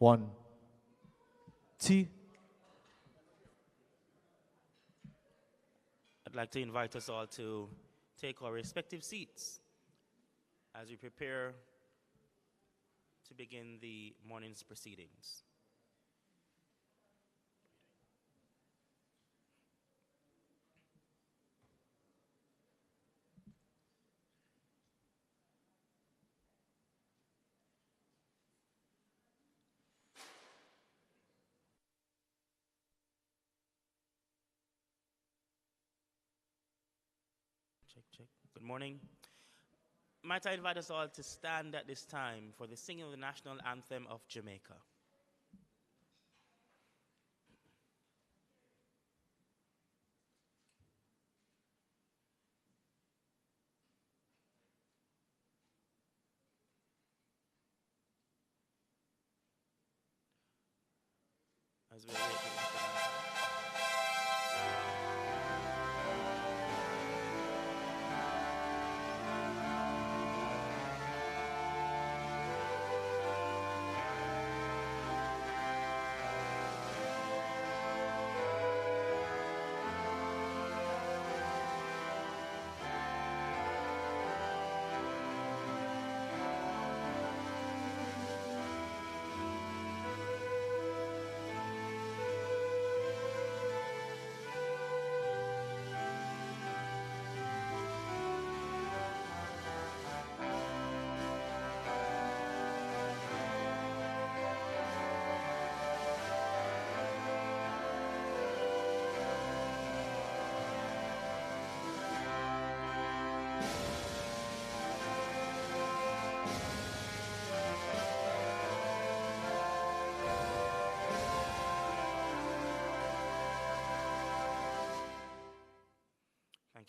1, 2. I'd like to invite us all to take our respective seats as we prepare to begin the morning's proceedings. Check. Good morning. Might I invite us all to stand at this time for the singing of the national anthem of Jamaica. As we await the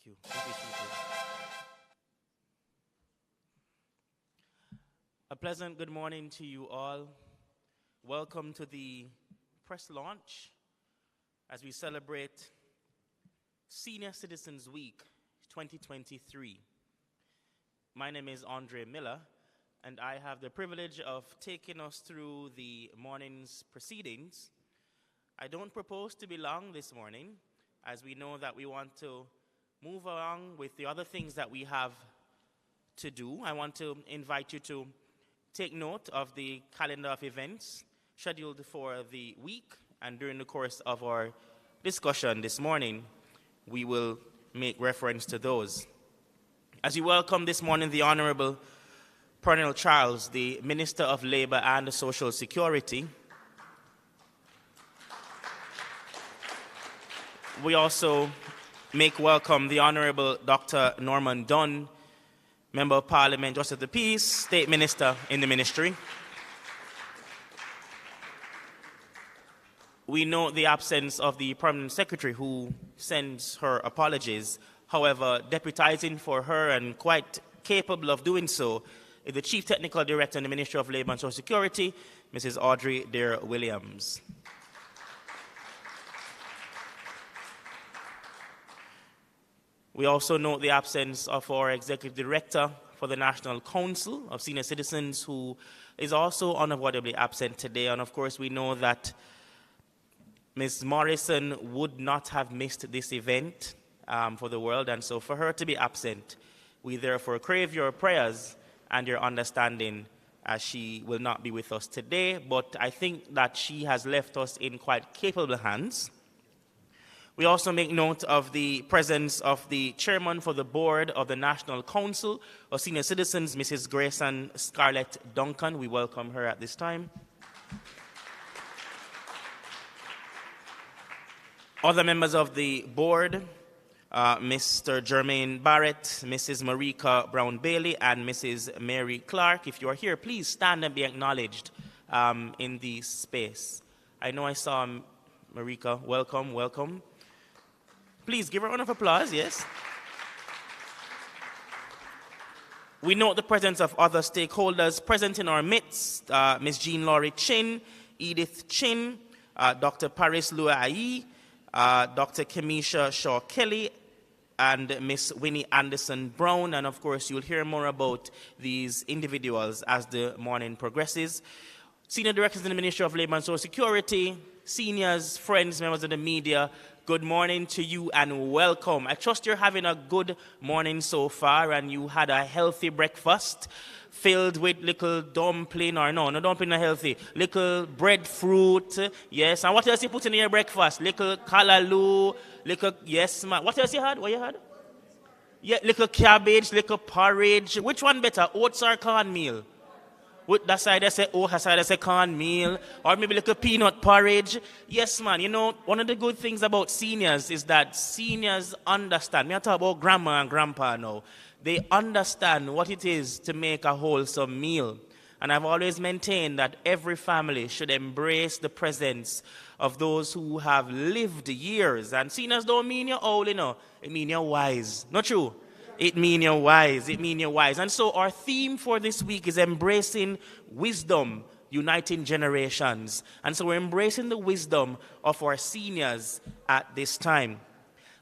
Thank you. A pleasant good morning to you all. Welcome to the press launch as we celebrate Senior Citizens Week 2023. My name is Andre Miller, and I have the privilege of taking us through the morning's proceedings. I don't propose to be long this morning, as we know that we want to move along with the other things that we have to do. I want to invite you to take note of the calendar of events scheduled for the week, and during the course of our discussion this morning, we will make reference to those. As we welcome this morning the Honorable Pearnel Charles, the Minister of Labor and Social Security, we also make welcome the Honorable Dr. Norman Dunn, Member of Parliament, Justice of the Peace, State Minister in the Ministry. We note the absence of the Permanent Secretary, who sends her apologies. However, deputizing for her and quite capable of doing so is the Chief Technical Director in the Ministry of Labor and Social Security, Mrs. Audrey Dare Williams. We also note the absence of our Executive Director for the National Council of Senior Citizens, who is also unavoidably absent today. And of course, we know that Ms. Morrison would not have missed this event for the world, and so for her to be absent, we therefore crave your prayers and your understanding, as she will not be with us today, but I think that she has left us in quite capable hands. We also make note of the presence of the Chairman for the Board of the National Council of Senior Citizens, Mrs. Grayson Scarlett Duncan. We welcome her at this time. Other members of the board, Mr. Jermaine Barrett, Mrs. Marika Brown-Bailey, and Mrs. Mary Clark. If you are here, please stand and be acknowledged in the space. I know I saw Marika. Welcome, welcome. Please give her a round of applause, yes. We note the presence of other stakeholders present in our midst, Ms. Jean Laurie Chin, Edith Chin, Dr. Paris Luai, Dr. Kemisha Shaw Kelly, and Ms. Winnie Anderson Brown. And of course, you'll hear more about these individuals as the morning progresses. senior directors in the Ministry of Labor and Social Security, seniors, friends, members of the media, good morning to you and welcome. I trust you're having a good morning so far and you had a healthy breakfast filled with little dumpling, or no dumpling are healthy, little breadfruit, yes. And what else you put in your breakfast? Little callaloo, little, yes, man. What else you had? What you had? Yeah, little cabbage, little porridge. Which one better, oats or cornmeal? With that side, I say oats, that side, I say cornmeal. Or maybe little peanut porridge. Yes, man. You know, one of the good things about seniors is that seniors understand. Me I talk about grandma and grandpa now. They understand what it is to make a wholesome meal. And I've always maintained that every family should embrace the presence of those who have lived years. And seniors don't mean you're old, you know. It means you're wise. Not true? It means you're wise. It means you're wise. And so our theme for this week is embracing wisdom, uniting generations. And so we're embracing the wisdom of our seniors at this time.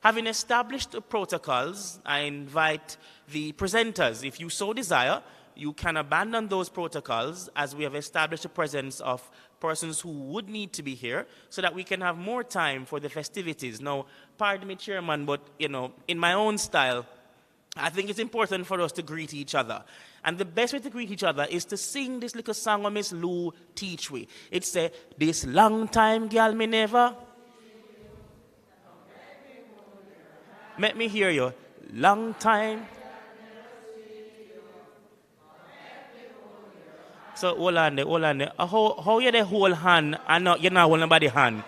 Having established the protocols, I invite the presenters, if you so desire, you can abandon those protocols as we have established the presence of persons who would need to be here so that we can have more time for the festivities. Now, pardon me, Chairman, but, you know, in my own style, I think it's important for us to greet each other. And the best way to greet each other is to sing this little song of Miss Lou teach we. It's a, this long time, girl, me never. Let me hear you. Long time. So hold on there. How you the whole hand and not you're not holding nobody's hand?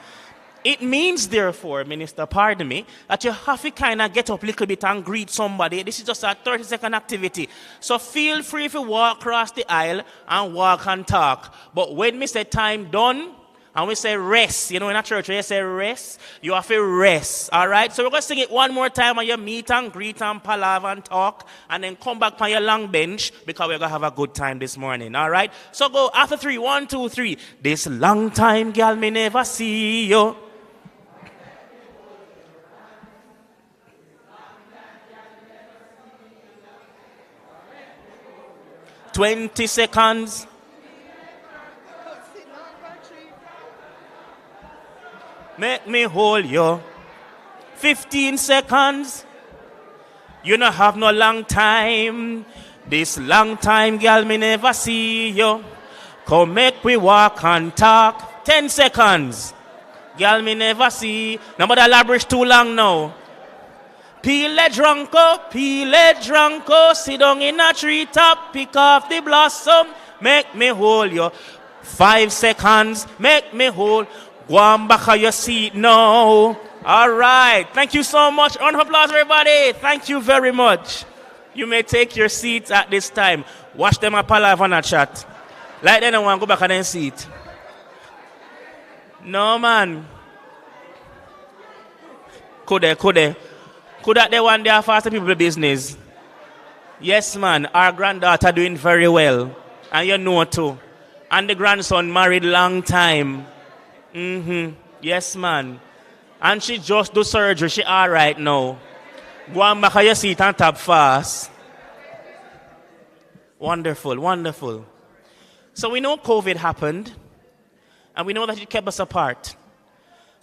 It means, therefore, Minister, pardon me, that you have to kind of get up a little bit and greet somebody. This is just a 30-second activity. So feel free to walk across the aisle and walk and talk. But when we say time done, and we say rest, you know, in a church, when you say rest, you have to rest, all right? So we're going to sing it one more time and you meet and greet and palaver and talk, and then come back on your long bench because we're going to have a good time this morning, all right? So go after 3, 1, 2, 3. This long time, girl, me never see you. 20 seconds. Make me hold you. 15 seconds. You don't have no long time. This long time, girl, me never see you. Come make we walk and talk. 10 seconds. Girl, me never see. No more elaborate too long now. Peel a drunko, sit down in a treetop, pick off the blossom, make me hold you. 5 seconds, make me hold. Go on back on your seat now. All right, thank you so much. Round of applause, everybody. Thank you very much. You may take your seats at this time. Watch them up alive on a chat. Like they don't want to go back on their seat. No, man. Could that they want their faster people business? Yes, man. Our granddaughter doing very well. And you know too. And the grandson married long time. Yes, man. And she just do surgery. She all right now. Go on back on your seat and tap fast. Wonderful, wonderful. So we know COVID happened. And we know that it kept us apart.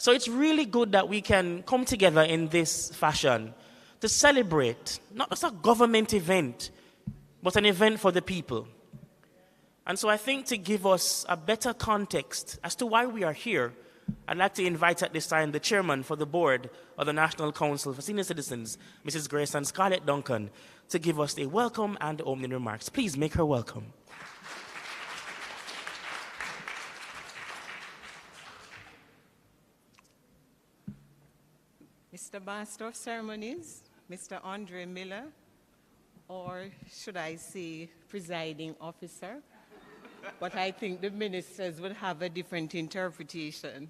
So it's really good that we can come together in this fashion to celebrate, not just a government event, but an event for the people. And so I think to give us a better context as to why we are here, I'd like to invite at this time the chairman for the board of the National Council for Senior Citizens, Mrs. Grace and Scarlett Duncan, to give us a welcome and opening remarks. Please make her welcome. Mr. Master of Ceremonies, Mr. Andre Miller, or should I say presiding officer, but I think the ministers would have a different interpretation.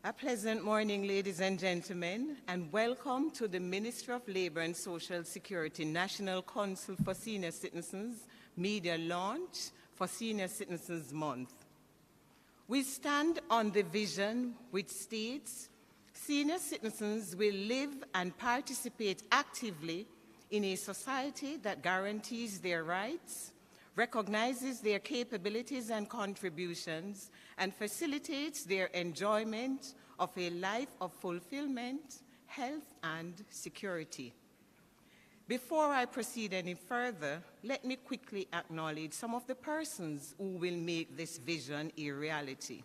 A pleasant morning, ladies and gentlemen, and welcome to the Ministry of Labor and Social Security National Council for Senior Citizens Media Launch for Senior Citizens Month. We stand on the vision which states, senior citizens will live and participate actively in a society that guarantees their rights, recognizes their capabilities and contributions, and facilitates their enjoyment of a life of fulfillment, health, and security. Before I proceed any further, let me quickly acknowledge some of the persons who will make this vision a reality.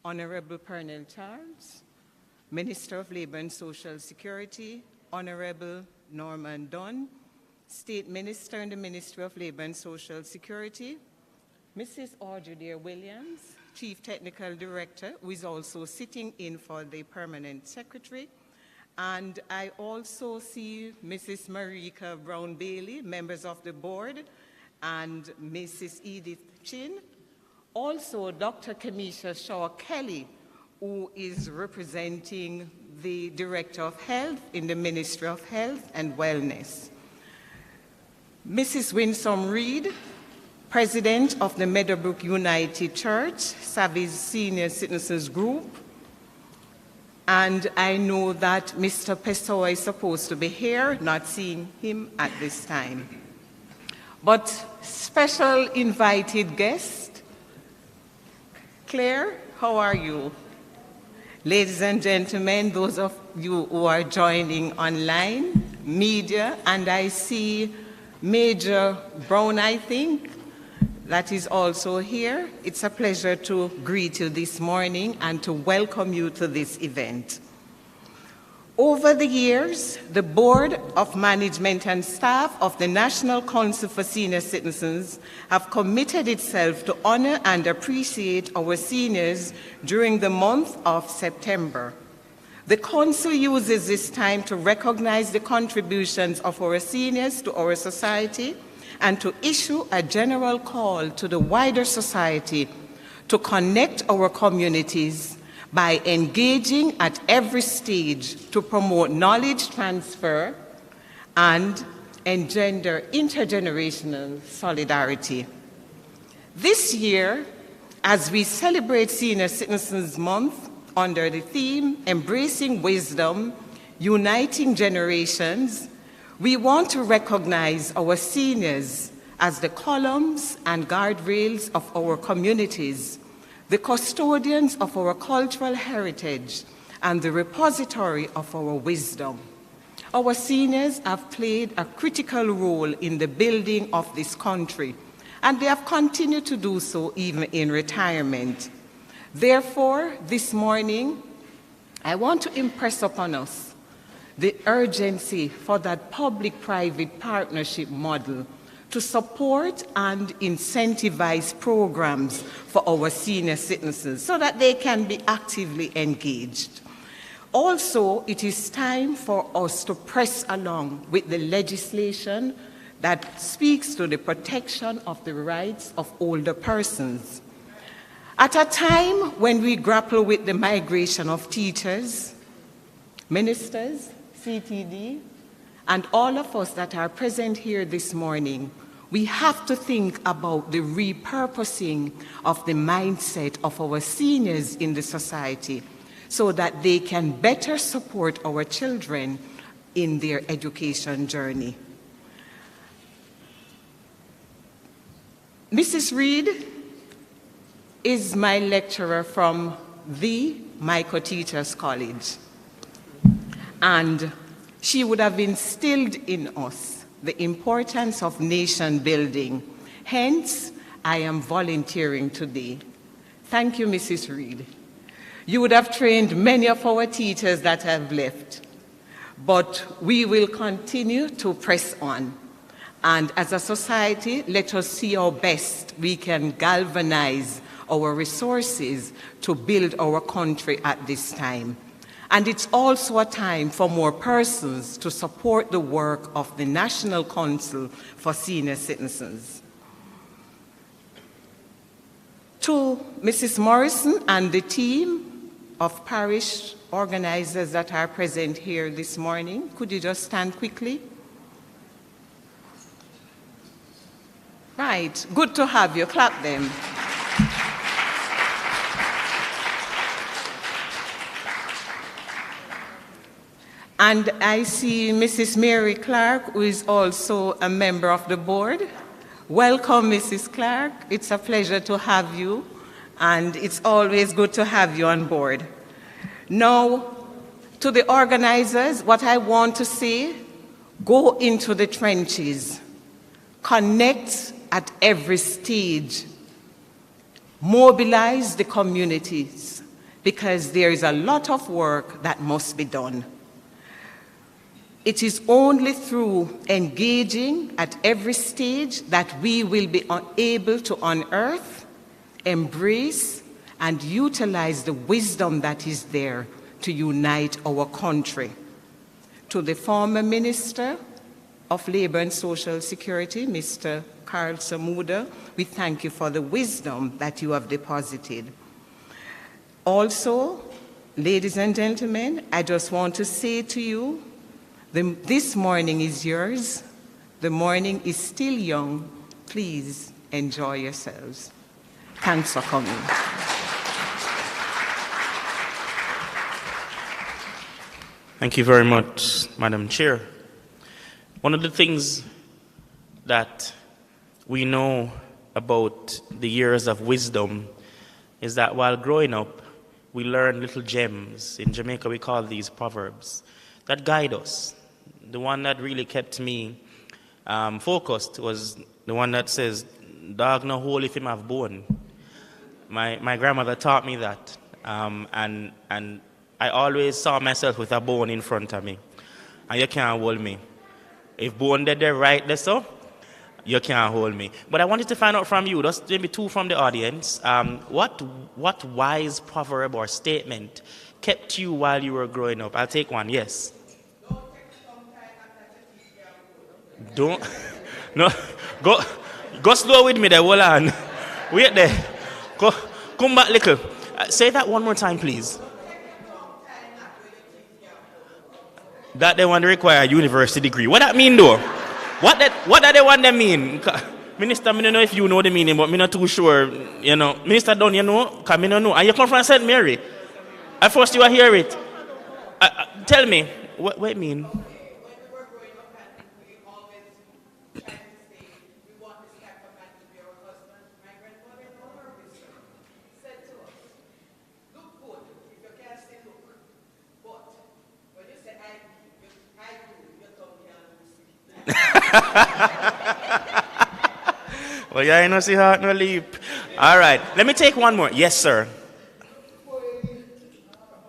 Honorable Pearnel Charles, Minister of Labor and Social Security, Honorable Norman Dunn, State Minister in the Ministry of Labor and Social Security, Mrs. Audrey Dear Williams, Chief Technical Director, who is also sitting in for the Permanent Secretary, and I also see Mrs. Marika Brown-Bailey, members of the board, and Mrs. Edith Chin. Also, Dr. Kamisha Shaw-Kelly, who is representing the Director of Health in the Ministry of Health and Wellness. Mrs. Winsome Reed, President of the Meadowbrook United Church, Savvy's Senior Citizens Group. And I know that Mr. Pessoa is supposed to be here, not seeing him at this time. But special invited guest, Claire, how are you? Ladies and gentlemen, those of you who are joining online, media, and I see Major Brown, I think, that is also here. It's a pleasure to greet you this morning and to welcome you to this event. Over the years, the Board of Management and Staff of the National Council for Senior Citizens have committed itself to honor and appreciate our seniors during the month of September. The Council uses this time to recognize the contributions of our seniors to our society and to issue a general call to the wider society to connect our communities by engaging at every stage to promote knowledge transfer and engender intergenerational solidarity. This year, as we celebrate Senior Citizens Month under the theme Embracing Wisdom, Uniting Generations, we want to recognize our seniors as the columns and guardrails of our communities, the custodians of our cultural heritage, and the repository of our wisdom. Our seniors have played a critical role in the building of this country, and they have continued to do so even in retirement. Therefore, this morning, I want to impress upon us the urgency for that public-private partnership model to support and incentivize programs for our senior citizens so that they can be actively engaged. Also, it is time for us to press along with the legislation that speaks to the protection of the rights of older persons. At a time when we grapple with the migration of teachers, ministers, CTD, and all of us that are present here this morning, we have to think about the repurposing of the mindset of our seniors in the society so that they can better support our children in their education journey. Mrs. Reed is my lecturer from the Micro Teachers College, and she would have instilled in us the importance of nation building. Hence, I am volunteering today. Thank you, Mrs. Reed. You would have trained many of our teachers that have left, but we will continue to press on. And as a society, let us see how best we can galvanize our resources to build our country at this time. And it's also a time for more persons to support the work of the National Council for Senior Citizens. To Mrs. Morrison and the team of parish organizers that are present here this morning, could you just stand quickly? Right, good to have you. Clap them. And I see Mrs. Mary Clark, who is also a member of the board. Welcome, Mrs. Clark. It's a pleasure to have you, and it's always good to have you on board. Now, to the organizers, what I want to say, go into the trenches, connect at every stage, mobilize the communities, because there is a lot of work that must be done. It is only through engaging at every stage that we will be able to unearth, embrace, and utilize the wisdom that is there to unite our country. To the former Minister of Labor and Social Security, Mr. Carl Samuda, we thank you for the wisdom that you have deposited. Also, ladies and gentlemen, I just want to say to you, this morning is yours. The morning is still young. Please enjoy yourselves. Thanks for coming. Thank you very much, Madam Chair. One of the things that we know about the years of wisdom is that while growing up, we learn little gems. In Jamaica, we call these proverbs that guide us. The one that really kept me focused was the one that says, "Dog no hole if him have bone." My grandmother taught me that, and I always saw myself with a bone in front of me, and you can't hold me. If bone dead there right there, so you can't hold me. But I wanted to find out from you, just maybe two from the audience, what wise proverb or statement kept you while you were growing up? I'll take one. Yes. Don't, no, go slow with me there, hold on. Wait there. Come back little. Say that one more time, please. That they want to require a university degree. What that mean though? What that they want to mean? Minister, I don't know if you know the meaning, but I'm not too sure. You know, Minister, don't you know? Because I don't know. And you come from St. Mary. At first you hear it. Tell me, what it mean? Well, yeah, I know see heart no leap. All right, let me take one more. Yes, sir.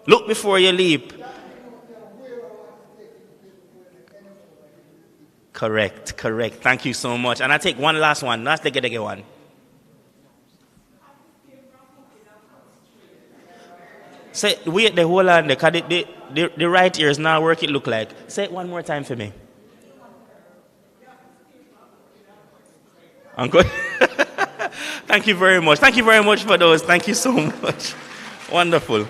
Look before you leap. Correct. Thank you so much. And I take one last one. Last the one. Say, wait the whole hand, because the right ear is not work it look like. Say it one more time for me. Uncle? Thank you very much. Thank you very much for those. Thank you so much. Wonderful.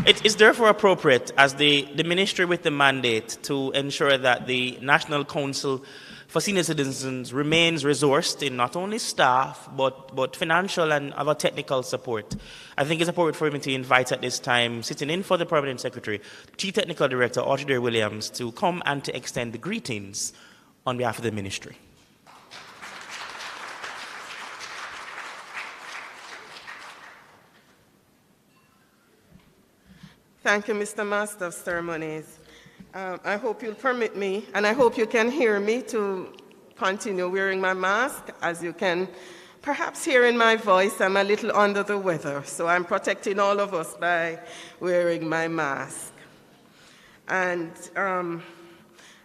It is therefore appropriate as the ministry with the mandate to ensure that the National Council for Senior Citizens remains resourced in not only staff, but financial and other technical support. I think it's appropriate for me to invite at this time, sitting in for the Permanent Secretary, Chief Technical Director, Audrey Williams, to come and to extend the greetings on behalf of the ministry. Thank you, Mr. Master of Ceremonies. I hope you'll permit me, and I hope you can hear me, to continue wearing my mask. As you can perhaps hear in my voice, I'm a little under the weather, so I'm protecting all of us by wearing my mask. And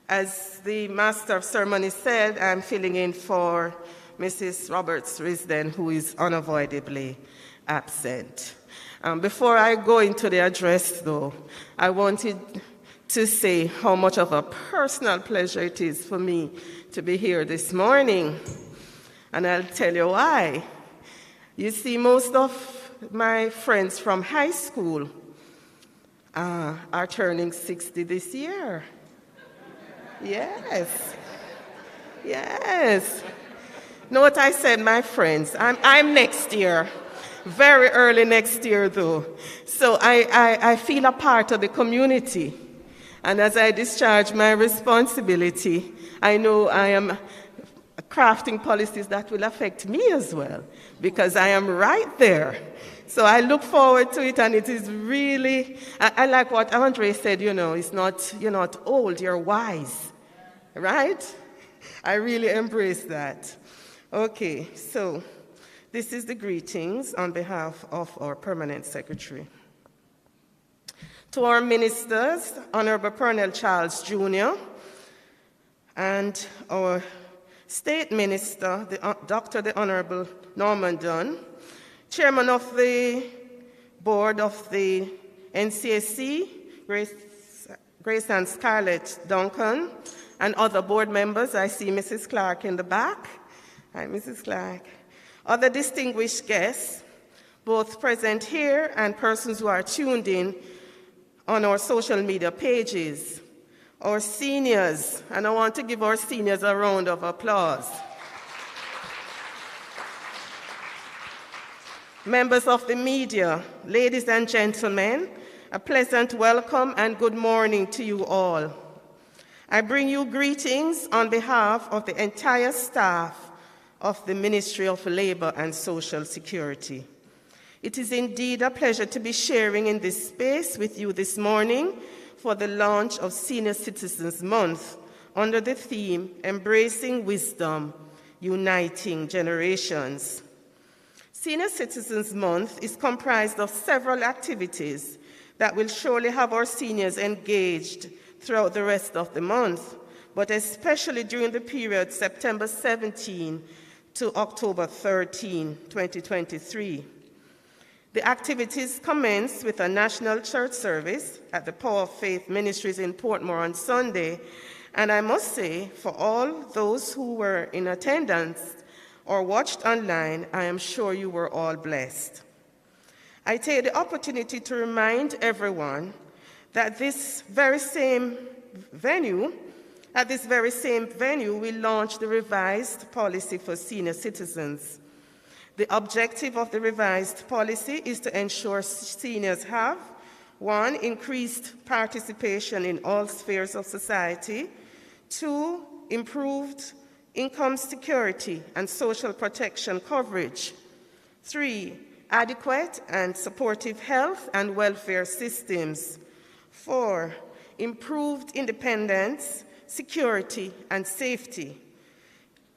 as the Master of Ceremonies said, I'm filling in for Mrs. Roberts-Risden, who is unavoidably absent. Before I go into the address, though, I wanted to say how much of a personal pleasure it is for me to be here this morning. And I'll tell you why. You see, most of my friends from high school are turning 60 this year. Yes. Know what I said, my friends? I'm next year. Very early next year, though. So I feel a part of the community. And as I discharge my responsibility, I know I am crafting policies that will affect me as well, because I am right there. So I look forward to it, and it is really, I like what Andre said, it's not, you're not old, you're wise, right? I really embrace that. Okay, so this is the greetings on behalf of our permanent secretary. To our ministers, Honorable Pearnel Charles Jr., and our State Minister, Dr. the Honorable Norman Dunn, Chairman of the Board of the NCSC, Grace and Scarlett Duncan, and other board members. I see Mrs. Clark in the back. Hi, Mrs. Clark. Other distinguished guests, both present here and persons who are tuned in on our social media pages. Our seniors, and I want to give our seniors a round of applause. Members of the media, ladies and gentlemen, a pleasant welcome and good morning to you all. I bring you greetings on behalf of the entire staff of the Ministry of Labor and Social Security. It is indeed a pleasure to be sharing in this space with you this morning for the launch of Senior Citizens Month under the theme, Embracing Wisdom, Uniting Generations. Senior Citizens Month is comprised of several activities that will surely have our seniors engaged throughout the rest of the month, but especially during the period September 17 to October 13, 2023. The activities commence with a national church service at the Power of Faith Ministries in Portmore on Sunday, and I must say, for all those who were in attendance or watched online, I am sure you were all blessed. I take the opportunity to remind everyone that at this very same venue, we launched the revised policy for senior citizens. The objective of the revised policy is to ensure seniors have, 1, increased participation in all spheres of society, 2, improved income security and social protection coverage, 3, adequate and supportive health and welfare systems, 4, improved independence, security, and safety,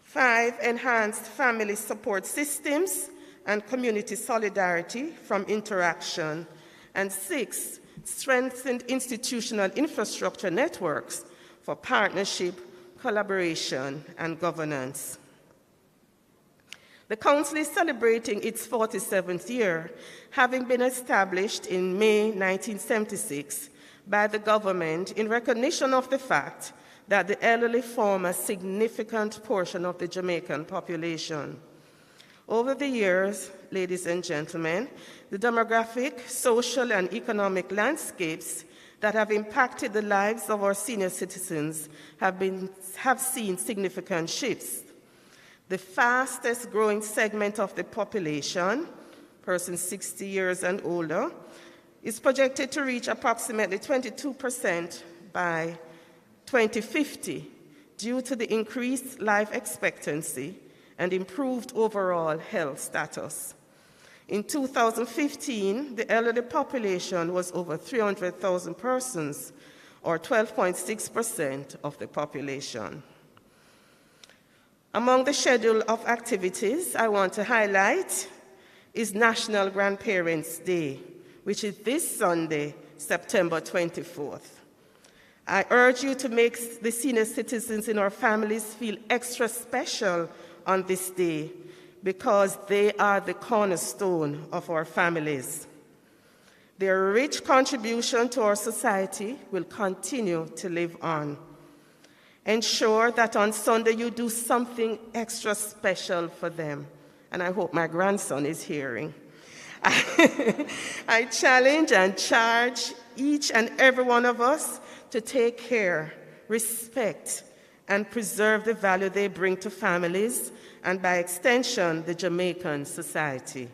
5, enhanced family support systems and community solidarity from interaction, and 6, strengthened institutional infrastructure networks for partnership, collaboration, and governance. The Council is celebrating its 47th year, having been established in May 1976 by the government in recognition of the fact that the elderly form a significant portion of the Jamaican population. Over the years, ladies and gentlemen, the demographic, social, and economic landscapes that have impacted the lives of our senior citizens have seen significant shifts. The fastest growing segment of the population, persons 60 years and older, is projected to reach approximately 22% by 2050 due to the increased life expectancy and improved overall health status. In 2015, the elderly population was over 300,000 persons, or 12.6% of the population. Among the schedule of activities I want to highlight is National Grandparents' Day, which is this Sunday, September 24th. I urge you to make the senior citizens in our families feel extra special on this day because they are the cornerstone of our families. Their rich contribution to our society will continue to live on. Ensure that on Sunday you do something extra special for them. And I hope my grandson is hearing. I challenge and charge each and every one of us to take care, respect, and preserve the value they bring to families and, by extension, the Jamaican society.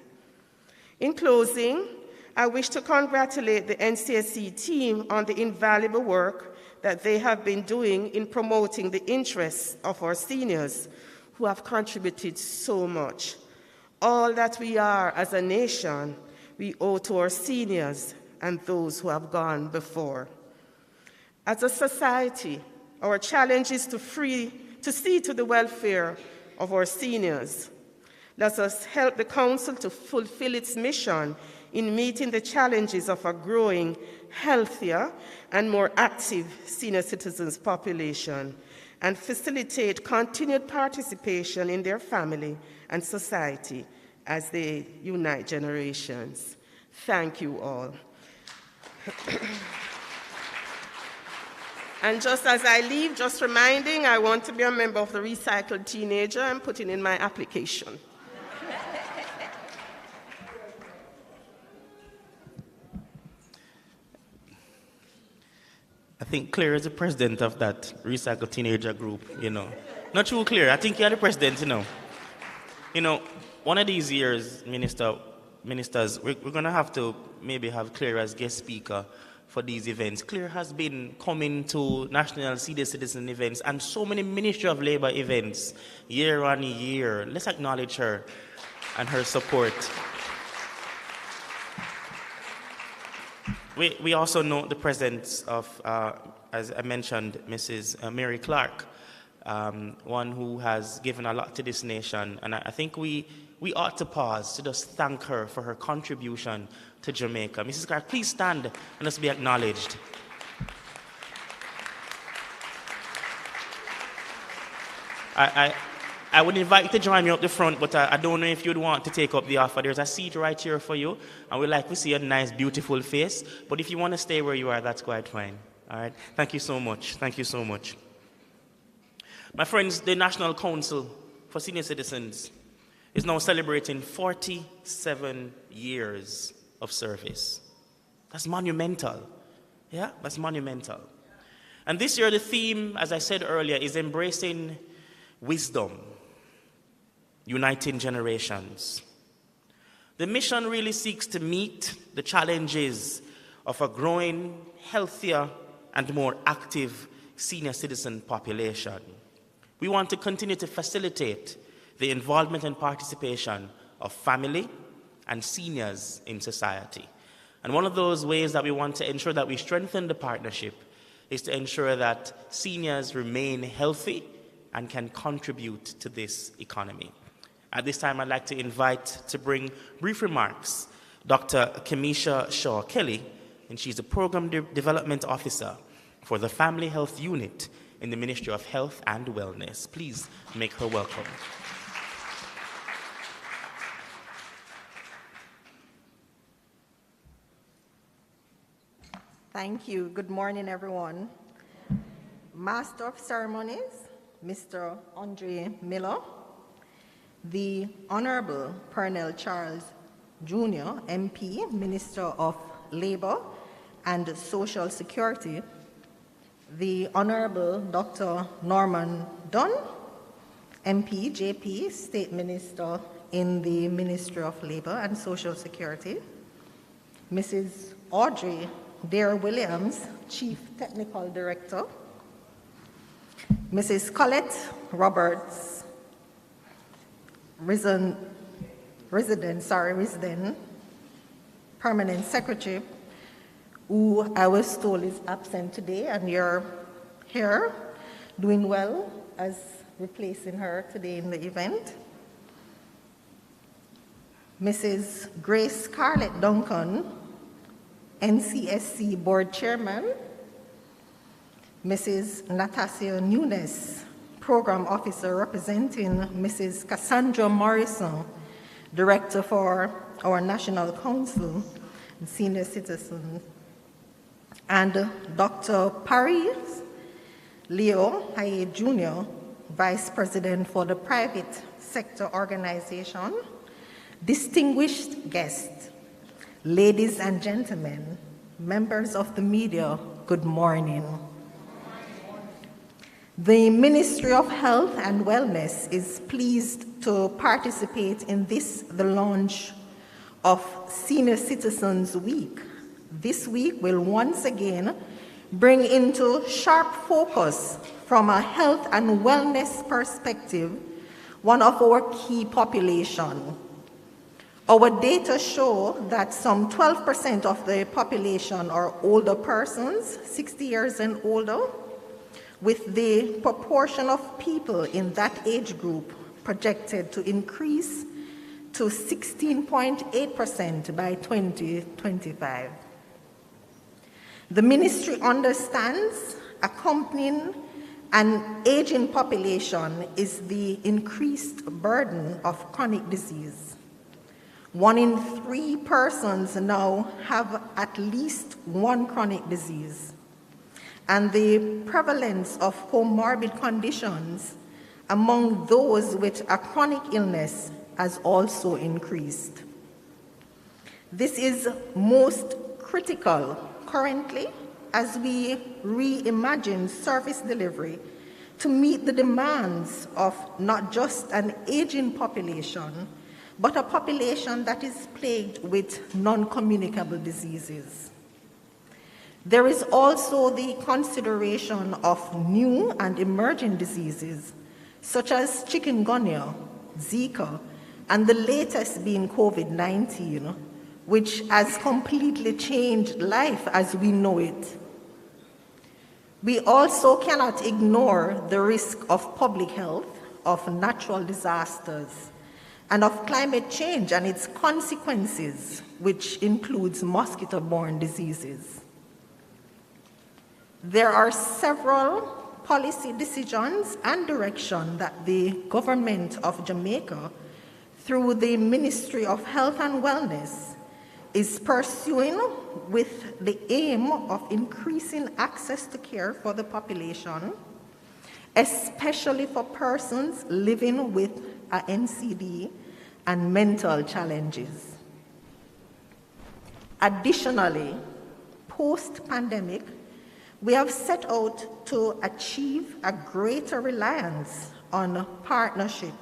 In closing, I wish to congratulate the NCSC team on the invaluable work that they have been doing in promoting the interests of our seniors, who have contributed so much. All that we are as a nation, we owe to our seniors and those who have gone before. As a society, our challenge is to see to the welfare of our seniors. Let us help the Council to fulfill its mission in meeting the challenges of a growing, healthier, and more active senior citizens population, and facilitate continued participation in their family and society as they unite generations. Thank you all. And just as I leave, just reminding, I want to be a member of the Recycled Teenager and putting in my application. I think Claire is the president of that Recycled Teenager group, you know. Not true, Claire. I think you're the president, you know. You know, one of these years, ministers, we're going to have to maybe have Claire as guest speaker for these events. Claire has been coming to national senior citizen events and so many Ministry of Labor events year on year. Let's acknowledge her and her support. We also note the presence of, as I mentioned, Mrs. Mary Clark, one who has given a lot to this nation. And I think we ought to pause to just thank her for her contribution to Jamaica. Mrs. Clark, please stand and just be acknowledged. I would invite you to join me up the front, but I don't know if you'd want to take up the offer. There's a seat right here for you, and we'd like to see a nice, beautiful face. But if you want to stay where you are, that's quite fine. All right? Thank you so much. Thank you so much. My friends, the National Council for Senior Citizens is now celebrating 47 years of service. That's monumental. Yeah, that's monumental. And this year, the theme, as I said earlier, is embracing wisdom, uniting generations. The mission really seeks to meet the challenges of a growing, healthier, and more active senior citizen population. We want to continue to facilitate the involvement and participation of family and seniors in society. And one of those ways that we want to ensure that we strengthen the partnership is to ensure that seniors remain healthy and can contribute to this economy. At this time, I'd like to invite to bring brief remarks Dr. Kamisha Shaw Kelly, and she's the Program Development Officer for the Family Health Unit in the Ministry of Health and Wellness. Please make her welcome. Thank you. Good morning, everyone. Master of Ceremonies, Mr. Andre Miller, the Honorable Pearnel Charles Jr., MP, Minister of Labor and Social Security, the Honorable Dr. Norman Dunn, MP, JP, State Minister in the Ministry of Labor and Social Security, Mrs. Audrey Dare Williams, Chief Technical Director, Mrs. Colette Roberts, resident, Permanent Secretary, who I was told is absent today, and you're here doing well as replacing her today in the event. Mrs. Grace Scarlett Duncan, NCSC Board Chairman, Mrs. Natasha Nunes, Program Officer representing Mrs. Cassandra Morrison, Director for our National Council and Senior Citizens, and Dr. Paris Leo Haye Jr., Vice President for the Private Sector Organization, distinguished guests, ladies and gentlemen, members of the media, good morning. The Ministry of Health and Wellness is pleased to participate in the launch of Senior Citizens Week. This week will once again bring into sharp focus from a health and wellness perspective one of our key population. Our data show that some 12% of the population are older persons, 60 years and older, with the proportion of people in that age group projected to increase to 16.8% by 2025. The ministry understands accompanying an aging population is the increased burden of chronic disease. 1 in 3 persons now have at least one chronic disease, and the prevalence of comorbid conditions among those with a chronic illness has also increased. This is most critical currently as we reimagine service delivery to meet the demands of not just an aging population, but a population that is plagued with non-communicable diseases. There is also the consideration of new and emerging diseases, such as chikungunya, Zika, and the latest being COVID-19, which has completely changed life as we know it. We also cannot ignore the risk of public health, of natural disasters, and of climate change and its consequences, which includes mosquito-borne diseases. There are several policy decisions and direction that the government of Jamaica, through the Ministry of Health and Wellness, is pursuing with the aim of increasing access to care for the population, especially for persons living with a NCD and mental challenges. Additionally, post-pandemic, we have set out to achieve a greater reliance on partnership.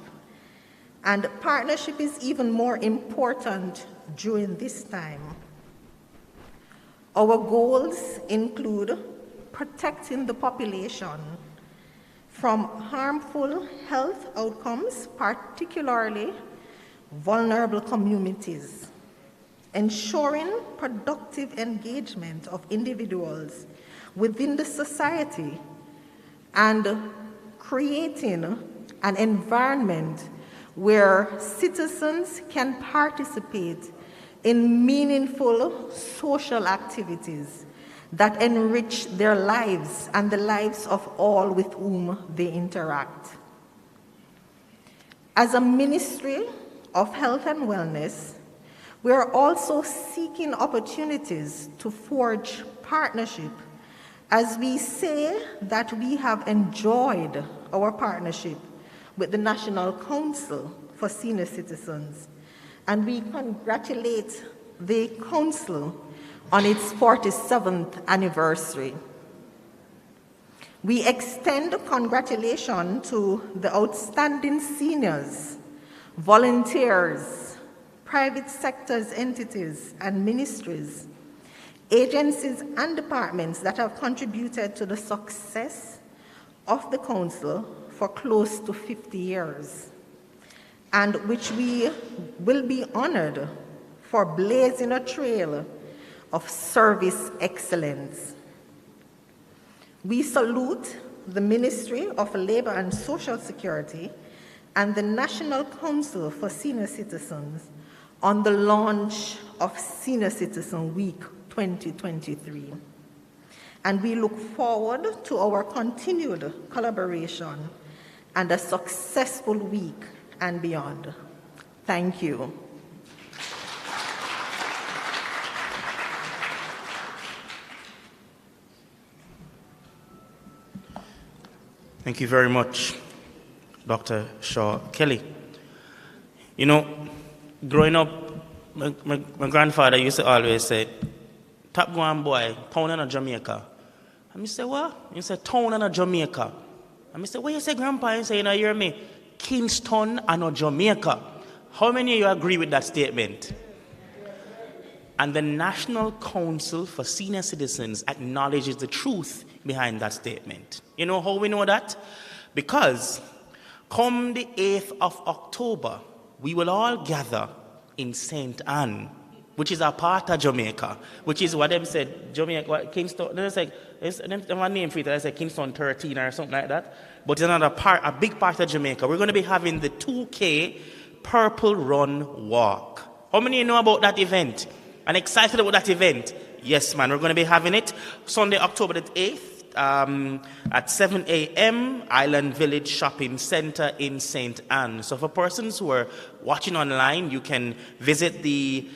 And partnership is even more important during this time. Our goals include protecting the population from harmful health outcomes, particularly vulnerable communities, ensuring productive engagement of individuals within the society, and creating an environment where citizens can participate in meaningful social activities that enrich their lives and the lives of all with whom they interact. As a Ministry of Health and Wellness, we are also seeking opportunities to forge partnership, as we say that we have enjoyed our partnership with the National Council for Senior Citizens, and we congratulate the Council on its 47th anniversary. We extend congratulations to the outstanding seniors, volunteers, private sectors entities and ministries, agencies and departments that have contributed to the success of the Council for close to 50 years, and which we will be honored for blazing a trail of service excellence. We salute the Ministry of Labor and Social Security and the National Council for Senior Citizens on the launch of Senior Citizen Week 2023. And we look forward to our continued collaboration and a successful week and beyond. Thank you. Thank you very much, Dr. Shaw Kelly. You know, growing up, my grandfather used to always say, "Top going boy, town in Jamaica." And I say, "What?" He said, "Town in Jamaica." And I say, "What you say, Grandpa?" He say, "You know, hear me? Kingston and Jamaica." How many of you agree with that statement? And the National Council for Senior Citizens acknowledges the truth behind that statement. You know how we know that? Because Come the 8th of October, we will all gather in St. Anne, which is a part of Jamaica, which is what them said, Jamaica, what, Kingston, they say, it's one name for it, they say Kingston 13 or something like that, but it's another part, a big part of Jamaica. We're going to be having the 2K Purple Run Walk. How many of you know about that event? And excited about that event? Yes, man, we're going to be having it Sunday, October the 8th. At 7 a.m. Island Village Shopping Center in St. Anne. So for persons who are watching online, you can visit the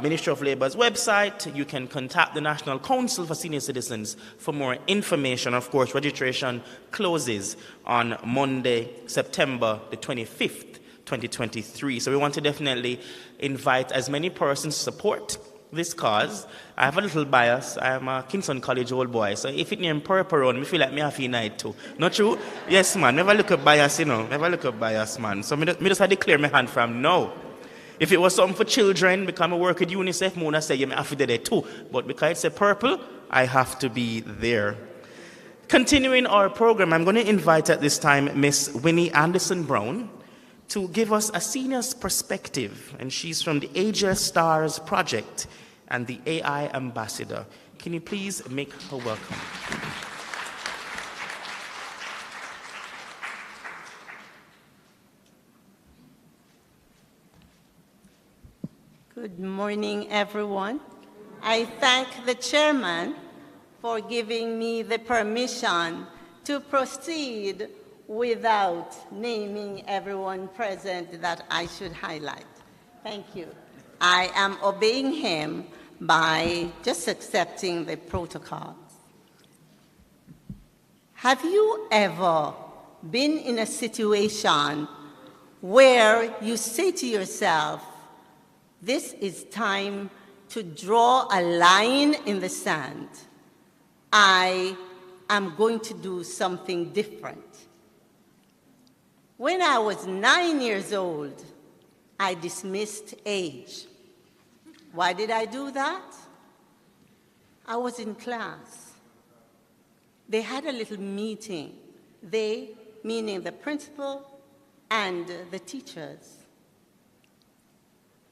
Ministry of Labor's website. You can contact the National Council for Senior Citizens for more information. Of course, registration closes on Monday, September the 25th, 2023. So we want to definitely invite as many persons to support this cause. I have a little bias. I am a Kingston College old boy, so if it named Purple Run, me feel like me have to night too. Not true? Yes, man. Never look at bias, you know. Never look at bias, man. So me just have to clear my hand from now. If it was something for children, because I work at UNICEF, I would say you have to do that too. But because it's a purple, I have to be there. Continuing our program, I'm going to invite at this time Miss Winnie Anderson Brown to give us a senior's perspective, and she's from the Asia Stars Project and the AI Ambassador. Can you please make her welcome? Good morning, everyone. I thank the chairman for giving me the permission to proceed without naming everyone present that I should highlight. Thank you. I am obeying him by just accepting the protocols. Have you ever been in a situation where you say to yourself, this is time to draw a line in the sand. I am going to do something different. When I was 9 years old, I dismissed age. Why did I do that? I was in class. They had a little meeting. They, meaning the principal and the teachers.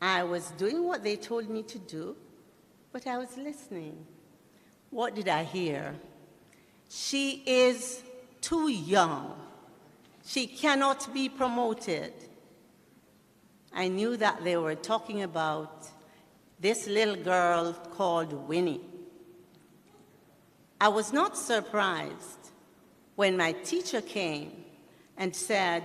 I was doing what they told me to do, but I was listening. What did I hear? She is too young. She cannot be promoted. I knew that they were talking about this little girl called Winnie. I was not surprised when my teacher came and said,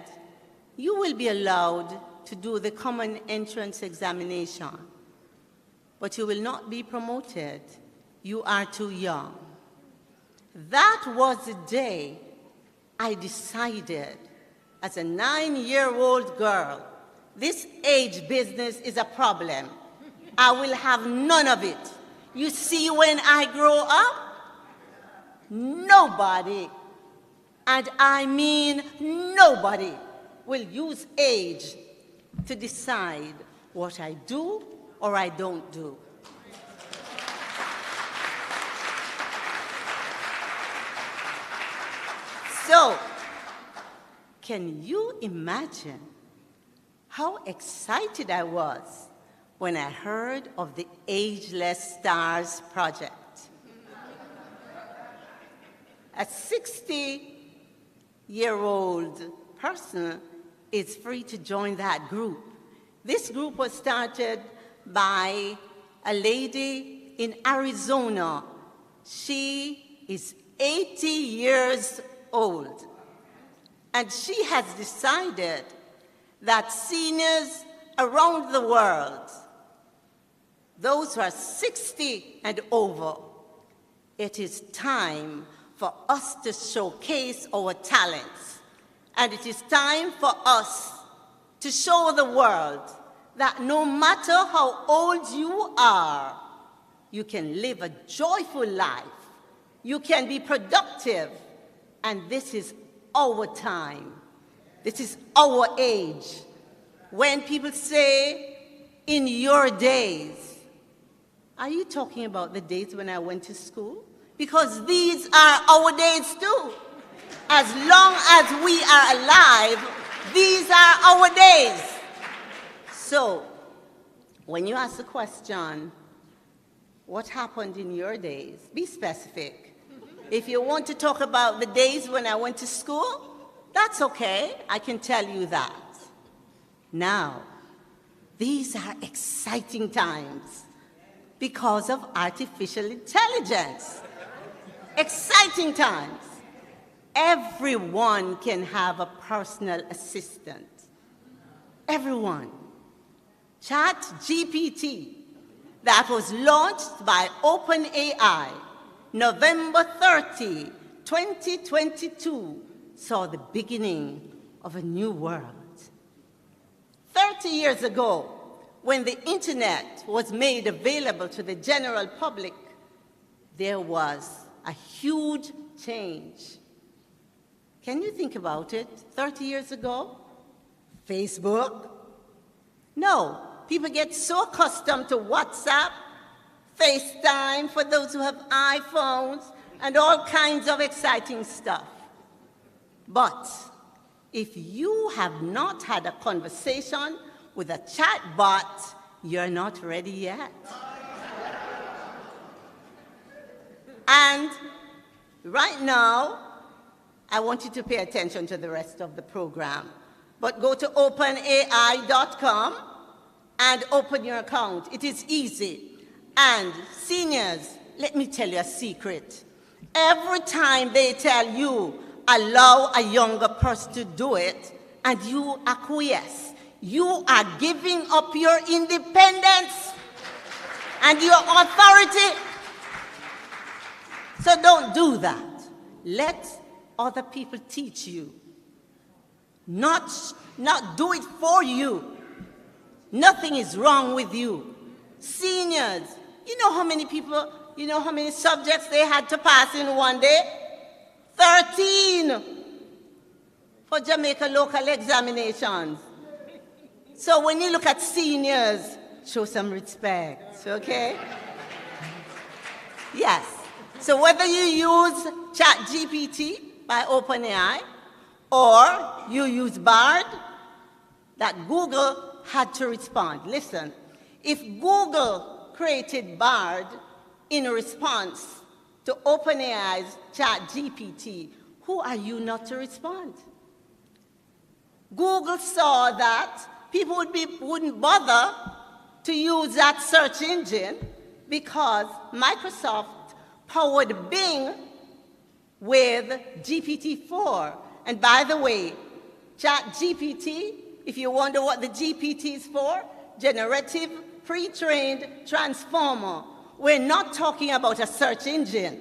you will be allowed to do the common entrance examination, but you will not be promoted. You are too young. That was the day I decided, as a 9-year-old girl, this age business is a problem. I will have none of it. You see, when I grow up, nobody, and I mean nobody, will use age to decide what I do or I don't do. So, can you imagine how excited I was when I heard of the Ageless Stars Project? A 60-year-old person is free to join that group. This group was started by a lady in Arizona. She is 80 years old. And she has decided that seniors around the world, those who are 60 and over, it is time for us to showcase our talents. And it is time for us to show the world that no matter how old you are, you can live a joyful life. You can be productive. And this is our time. This is our age. When people say, in your days, are you talking about the days when I went to school? Because these are our days too. As long as we are alive, These are our days. So, when you ask the question, what happened in your days? Be specific. If you want to talk about the days when I went to school, that's okay. I can tell you that. Now, these are exciting times because of artificial intelligence. Exciting times. Everyone can have a personal assistant. Everyone. ChatGPT, that was launched by OpenAI, November 30, 2022, saw the beginning of a new world. 30 years ago, when the internet was made available to the general public, there was a huge change. Can you think about it? 30 years ago? Facebook? No. People get so accustomed to WhatsApp, FaceTime for those who have iPhones, and all kinds of exciting stuff. But if you have not had a conversation with a chatbot, you're not ready yet. And right now, I want you to pay attention to the rest of the program. But go to openai.com and open your account. It is easy. And seniors, let me tell you a secret. Every time they tell you, allow a younger person to do it, and you acquiesce, you are giving up your independence and your authority. So don't do that. Let other people teach you. Not do it for you. Nothing is wrong with you. Seniors, you know how many people, you know how many subjects they had to pass in one day? 13 for Jamaica local examinations. So when you look at seniors, show some respect, okay? Yes. So whether you use ChatGPT by OpenAI or you use Bard, that Google had to respond. Listen, if Google created Bard in response to OpenAI's ChatGPT, who are you not to respond? Google saw that people wouldn't bother to use that search engine because Microsoft powered Bing with GPT-4. And by the way, ChatGPT, if you wonder what the GPT is for, generative pre-trained transformer. We're not talking about a search engine.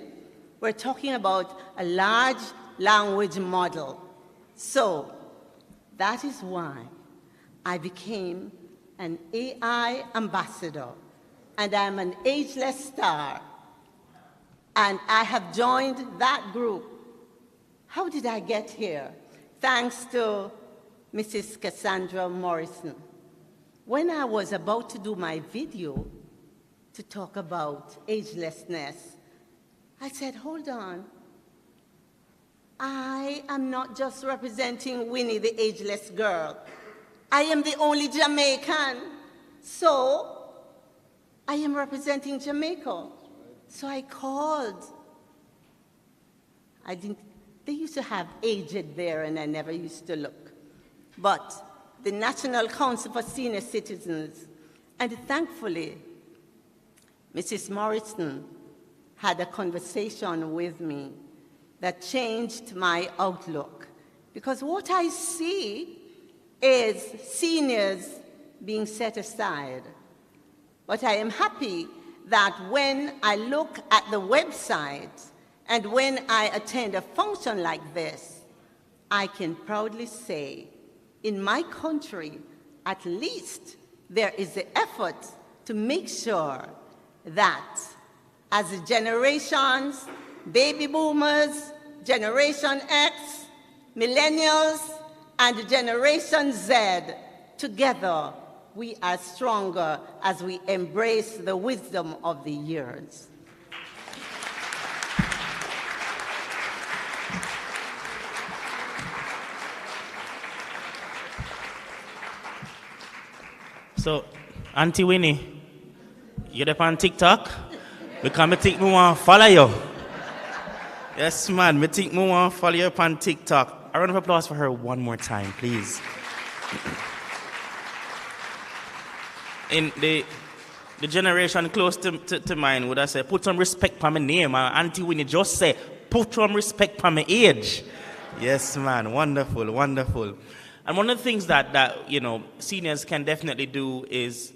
We're talking about a large language model. So that is why I became an AI ambassador, and I'm an ageless star. And I have joined that group. How did I get here? Thanks to Mrs. Cassandra Morrison. When I was about to do my video to talk about agelessness, I said, hold on. I am not just representing Winnie, the ageless girl. I am the only Jamaican. So I am representing Jamaica. So I called. They used to have aged there, and I never used to look. But the National Council for Senior Citizens, and thankfully, Mrs. Morrison had a conversation with me that changed my outlook. Because what I see is seniors being set aside. But I am happy that when I look at the website and when I attend a function like this, I can proudly say, in my country, at least there is the effort to make sure that as the generations, baby boomers, Generation X, millennials, and Generation Z, together we are stronger as we embrace the wisdom of the years. So, Auntie Winnie, you up on TikTok? Because I think I want to follow you. Yes, man, I think I want to follow you up on TikTok. A round of applause for her one more time, please. In the generation close to mine would have said, put some respect on my name. Auntie Winnie just say, put some respect on my age. Yes, man, wonderful, wonderful. And one of the things that you know seniors can definitely do is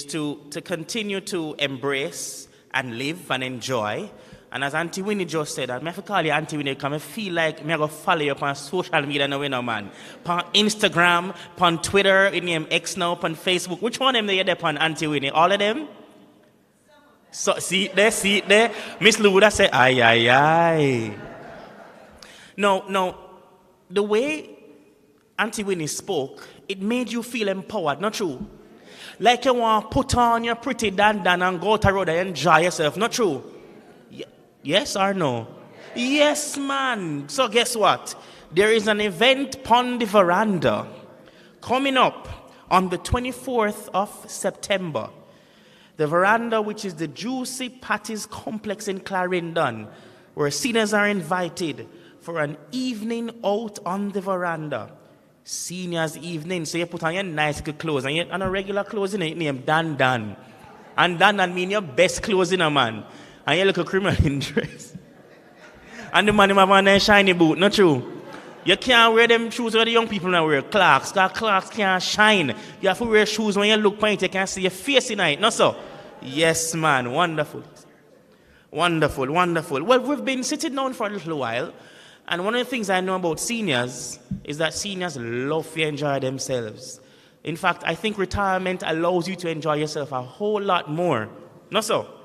to continue to embrace and live and enjoy. And as Auntie Winnie just said, I have to call you Auntie Winnie because I feel like I'm going to follow you on social media now, man. On Instagram, on Twitter, in name X now, on Facebook. Which one of them they are on Auntie Winnie? All of them? So, see it there? Miss Lou would have said, aye, aye, aye. No, the way Auntie Winnie spoke, it made you feel empowered, not true? Like you want to put on your pretty dandan and go to road and enjoy yourself, not true? Yes or no? Yes, man. So guess what? There is an event on the veranda coming up on the 24th of September. The veranda, which is the Juicy Patties Complex in Clarendon, where seniors are invited for an evening out on the veranda. Seniors evening. So you put on your nice good clothes and you on a regular clothes in it named Dan. And Dan mean your best clothes in a man. And you look a criminal in dress. And the man have on a shiny boot, not true? You can't wear them shoes where the young people now wear Clarks, because Clarks can't shine. You have to wear shoes when you look point, you can't see your face in it, not so? Yes, man, wonderful. Wonderful, wonderful. Well, we've been sitting down for a little while, and one of the things I know about seniors is that seniors love to enjoy themselves. In fact, I think retirement allows you to enjoy yourself a whole lot more. Not so?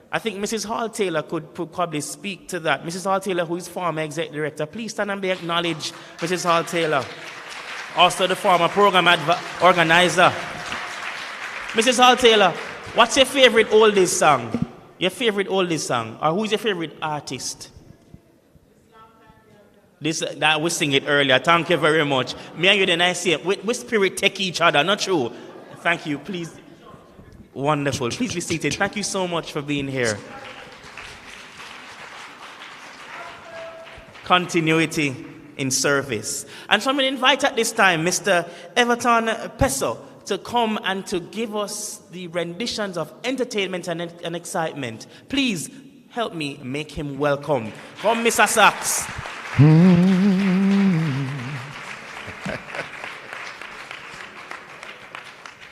I think Mrs. Hall Taylor could probably speak to that. Mrs. Hall Taylor, who is former executive director, please stand and be acknowledged, Mrs. Hall Taylor. Also the former program organizer. Mrs. Hall Taylor, what's your favorite oldies song? Your favorite oldies song? Or who's your favorite artist? That we sing it earlier. Thank you very much. Me and you then I say, we spirit take each other, not true? Thank you, please. Wonderful. Please be seated. Thank you so much for being here. Continuity in service. And so I'm going to invite at this time Mr. Everton Peso to come and to give us the renditions of entertainment and excitement. Please help me make him welcome. Come, Mr. Sachs.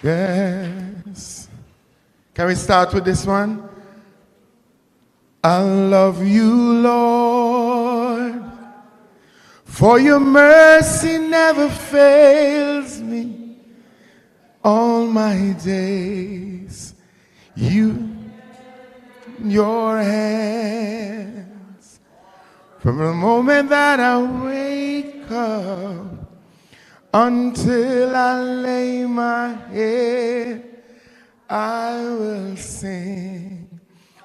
Yes. Can we start with this one? I love you, Lord, for your mercy never fails me all my days. Your hands, from the moment that I wake up until I lay my head, I will sing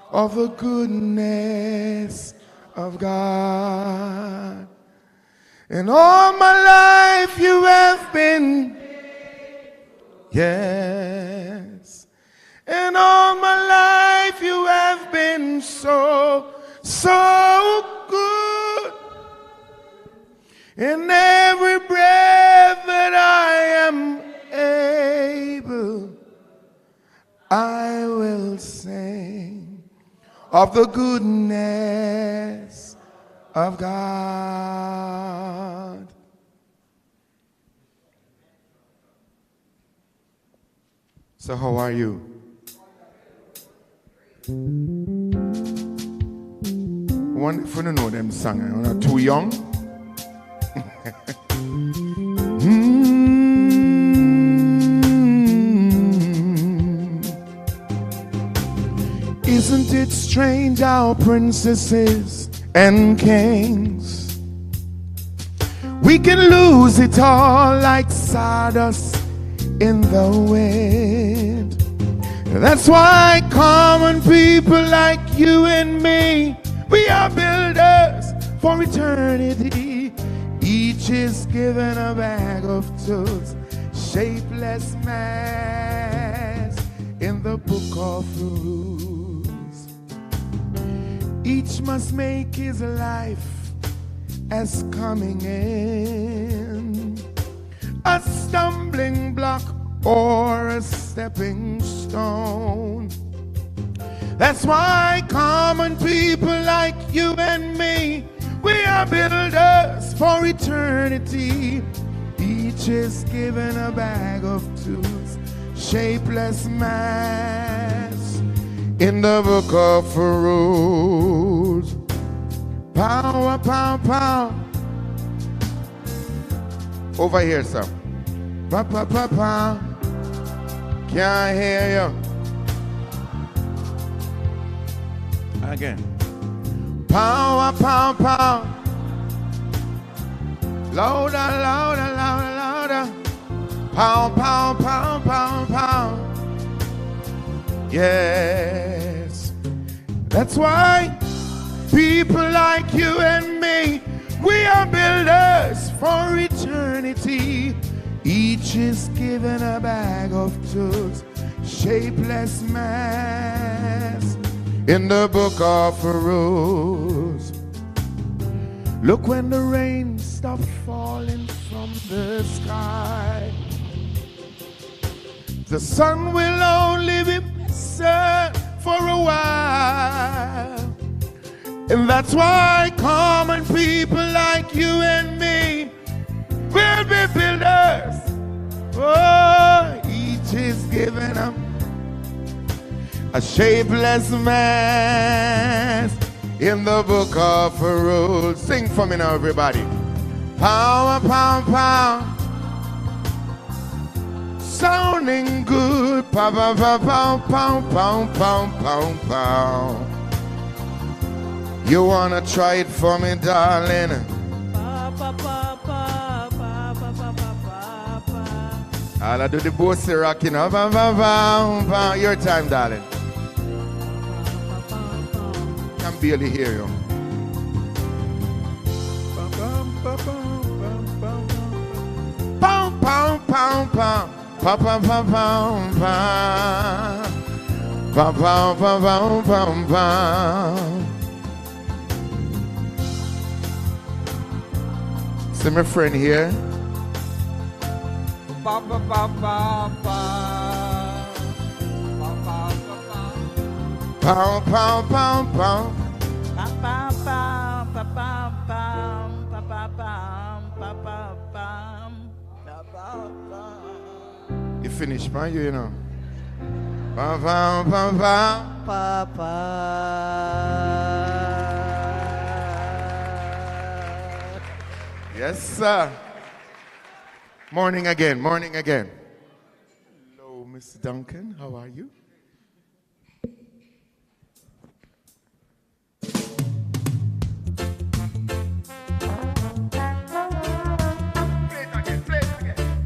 of the goodness of God. And all my life you have been, yes. And all my life you have been so, so good. In every breath that I am able, I will sing of the goodness of God. So how are you? Wonderful to know them song. I'm not too young. Isn't it strange how princesses and kings, we can lose it all like sawdust in the wind? That's why common people like you and me, we are builders for eternity. Each is given a bag of tools, shapeless mass in the book of rules. Each must make his life as coming in, a stumbling block or a stepping stone. That's why common people like you and me, we are builders for eternity. Each is given a bag of tools, shapeless mass in the book of rules. Power, power, power. Over here, sir. Pa, pa, pa, pa. Can't hear you. Again. Power, power, power. Louder, louder, louder, louder. Power, power, power, power, power. Yes. That's why people like you and me, we are builders for eternity. Each is given a bag of tools, shapeless mass in the book of rules. Look when the rain stops falling from the sky, the sun will only be present for a while. And that's why common people like you and me will be builders. Oh, each is given up a shapeless mass in the book of rules. Sing for me now, everybody. Power, power, power. Sounding good. Pow, pow, pow, pow, pow, pow, pow, pow, pow. You wanna try it for me, darling? I'll do the bossy rocking. Your time, darling. Can barely hear you. Pow, pow, pow, pow. Pow, pow, pow, pow, pow. Pow, pow, pow, pow, pow, pow. See my friend here. Ba ba ba ba ba. Ba ba ba ba. Pow, pow, pow, pow. Ba ba ba ba ba ba ba ba ba ba ba ba ba. You finished, man, you know. Pow, pow, pow, pow. Papa. Yes, sir. Morning again, morning again. Hello, Mr. Duncan. How are you?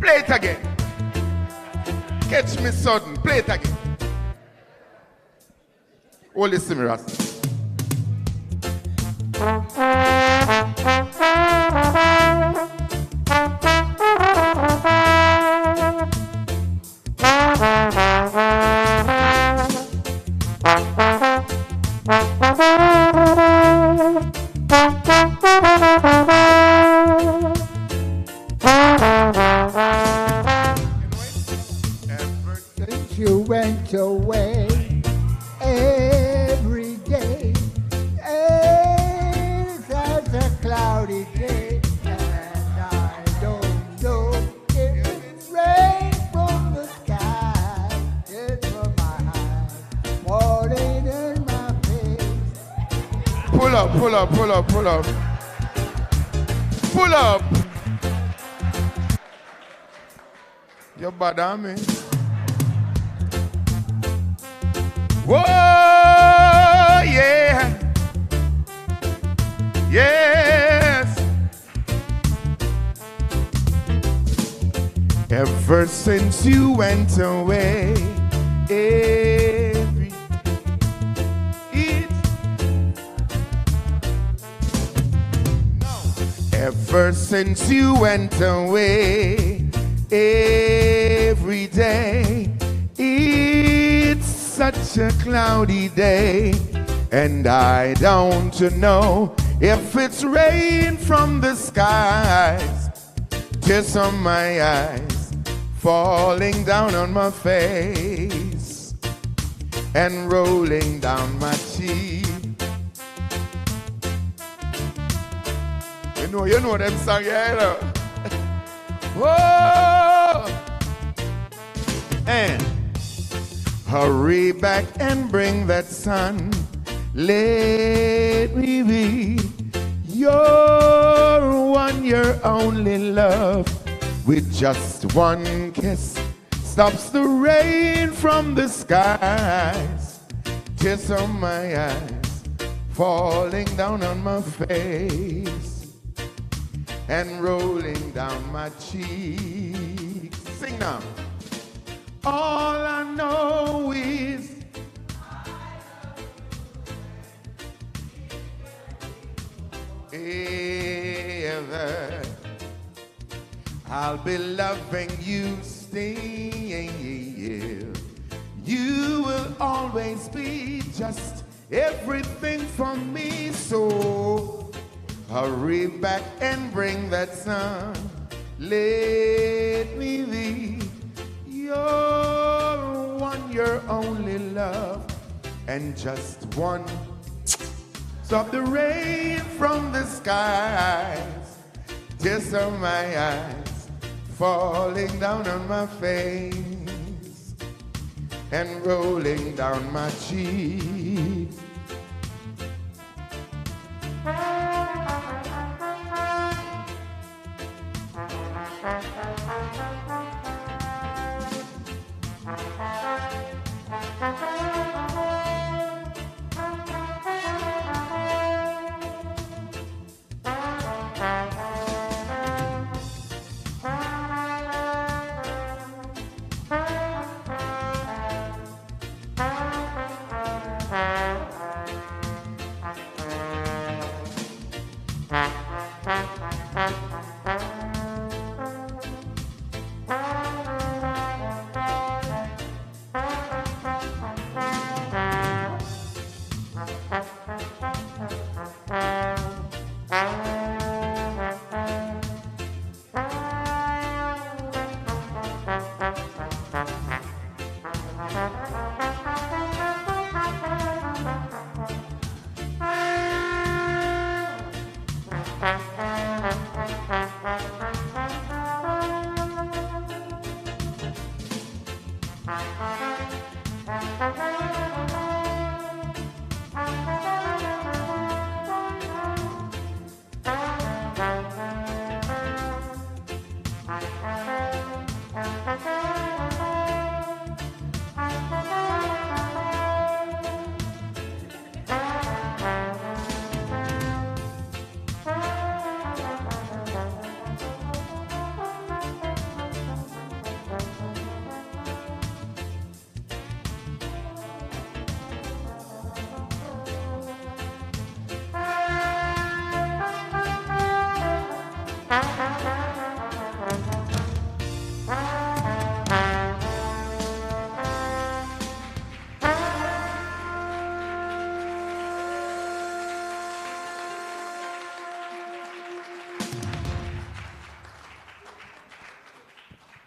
Play it again. Catch me sudden. Play it again. Oh, listen, me, Rasta. Ever since you went away, every day is such a cloudy day, and I don't know if it's rain from the sky. It's from my eyes, falling in my face. Pull up, pull up, pull up, pull up. Pull up. You're bad on me. Whoa, yeah. Yes. Ever since you went away, every ever since you went away, every day. It's such a cloudy day, and I don't know if it's rain from the skies. Tears on my eyes, falling down on my face, and rolling down my cheek. You know them song, yeah, you know. Whoa! And hurry back and bring that sun. Let me be your one, your only love. With just one kiss, stops the rain from the skies. Tears on my eyes, falling down on my face, and rolling down my cheeks. Sing now. All I know is ever I'll be loving you still. You will always be just everything for me. So hurry back and bring that sun. Let me be your one, your only love. And just one, stop the rain from the skies. Tears on my eyes, falling down on my face, and rolling down my cheek.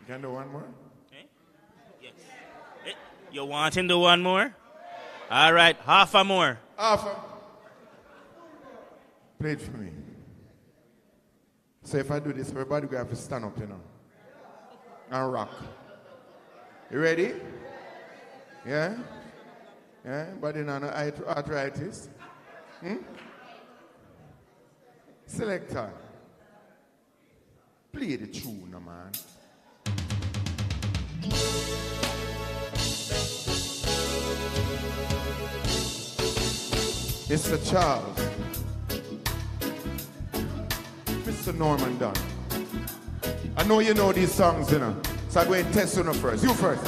Can do one more? Yes. You want him to do one more? All right, half a more. Half a. Play it for me. So if I do this, everybody will have to stand up, you know, and rock. You ready? Yeah? Yeah? But you know, arthritis? Selector. Play the tune, man. Mr. Charles, Mr. Norman Dunn. I know you know these songs, you know, so I'm going to test you first. You first.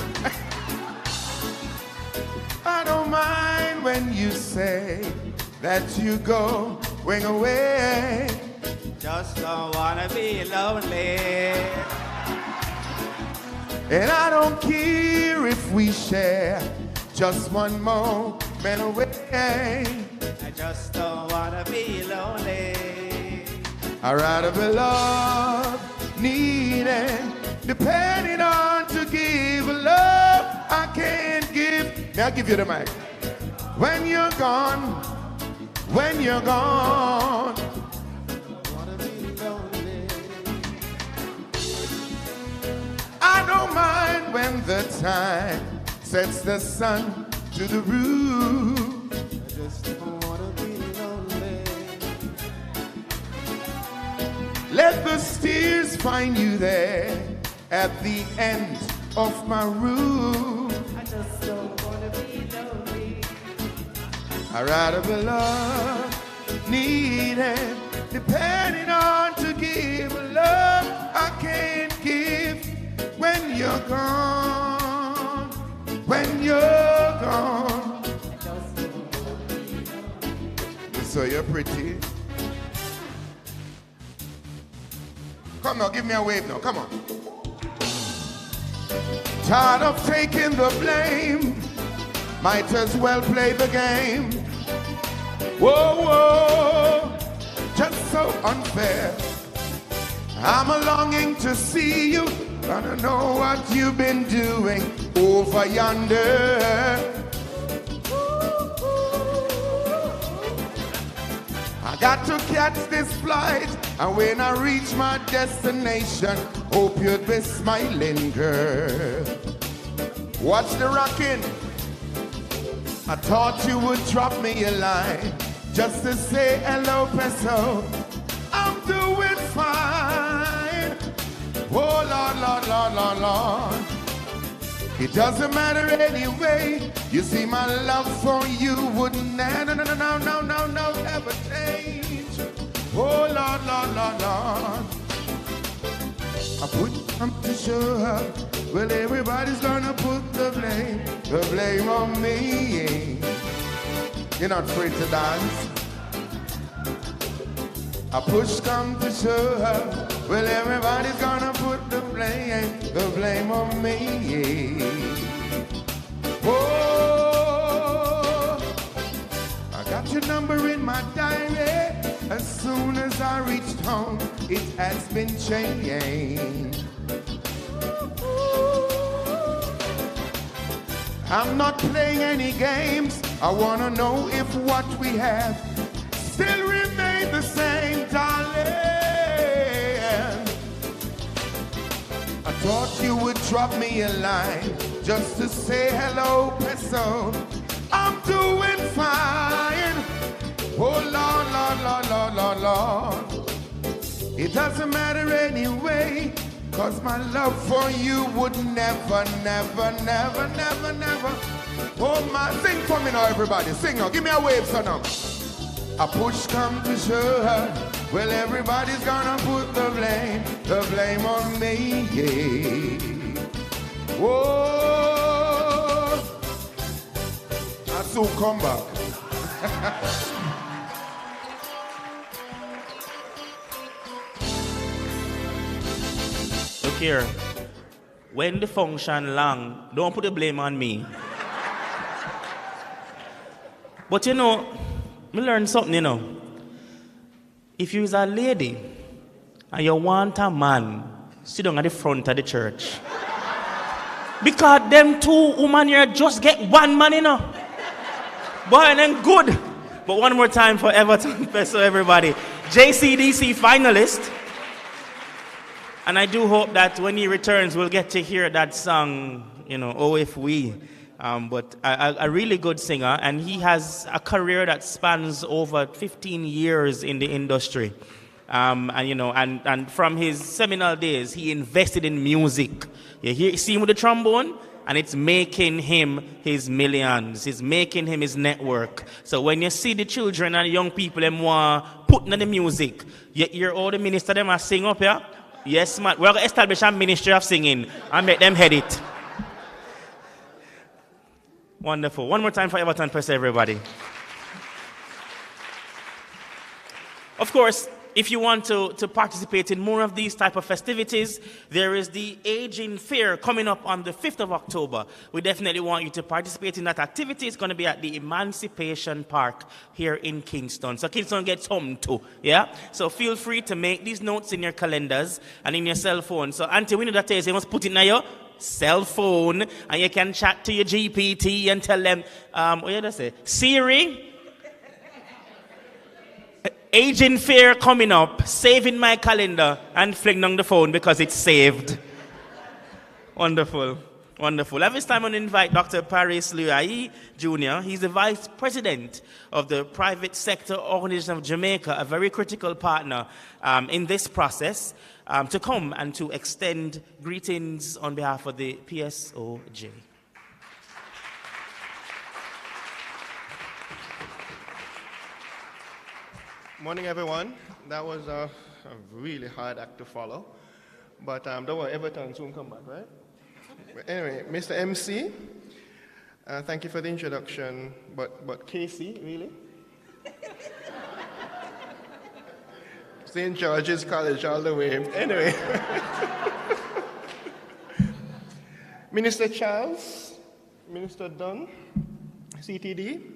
I don't mind when you say that you going away. Just don't wanna be lonely. And I don't care if we share just one moment away. I just don't wanna be lonely. I'd rather be loved, needed, depending on to give love I can't give. May I give you the mic? When you're gone, when you're gone, I don't mind when the time sets the sun to the roof. I just don't wanna be lonely. Let the stairs find you there at the end of my room. I just don't wanna be lonely. I'd rather be loved, needed, depending on to give love I can't give. When you're gone, when you're gone. So you're pretty. Come now, give me a wave now, come on. Tired of taking the blame, might as well play the game. Whoa, whoa, just so unfair. I'm a longing to see you, wanna know what you've been doing over yonder. I got to catch this flight, and when I reach my destination, hope you'd be smiling, girl. Watch the rocking. I thought you would drop me a line just to say hello, peso. I'm doing fine. Oh, Lord, Lord, Lord, Lord, Lord. It doesn't matter anyway. You see, my love for you would never, no, no, no, no, no, no, ever change. Oh, Lord, Lord, Lord, Lord. I put up to show her. Well, everybody's gonna put the blame on me. You're not free to dance. I push come to show her. Well, everybody's gonna put the blame on me. Oh, I got your number in my diary. As soon as I reached home, it has been changed. I'm not playing any games. I wanna know if what we have still remain the same, darling. I thought you would drop me a line just to say hello, peso. I'm doing fine. Oh, Lord, Lord, Lord, Lord, Lord, Lord. It doesn't matter anyway, 'cause my love for you would never, never, never, never, never. Oh, my, sing for me now, everybody. Sing now. Give me a wave, son. Now. A push come to show her. Well, everybody's gonna put the blame on me. Yeah. Whoa. I soon come back. Look here. When the function long, don't put the blame on me. But you know, me learn something, you know. If you is a lady and you want a man, sit down at the front of the church. Because them two women here just get one man, you know. Boy, and then good. But one more time for Everton Peso, everybody. JCDC finalist. And I do hope that when he returns, we'll get to hear that song, you know, Oh If We. But a really good singer, and he has a career that spans over 15 years in the industry. And you know, and from his seminal days, he invested in music. You see him with the trombone, and it's making him his millions. It's making him his network. So when you see the children and the young people them want putting in the music, you hear all the ministers them are sing up here. Yes, man. We're going to establish a ministry of singing and make them head it. Wonderful. One more time for Everton Press, everybody. Of course, if you want to participate in more of these type of festivities, there is the Aging Fair coming up on the 5th of October. We definitely want you to participate in that activity. It's going to be at the Emancipation Park here in Kingston. So Kingston gets home too, yeah? So feel free to make these notes in your calendars and in your cell phone. So Auntie, we know that you must put it in your cell phone, and you can chat to your GPT and tell them, what did I say? Siri, Aging Fair coming up, save in my calendar, and fling down the phone because it's saved. Wonderful, wonderful. At this time, I'm going to invite Dr. Paris Luai Jr. He's the Vice President of the Private Sector Organization of Jamaica, a very critical partner in this process, to come and to extend greetings on behalf of the PSOJ. Morning, everyone. That was a really hard act to follow, but don't worry, Everton soon come back, right? But anyway, Mr. MC, thank you for the introduction, but Casey, really? St. George's College all the way. Anyway. Minister Charles, Minister Dunn, CTD,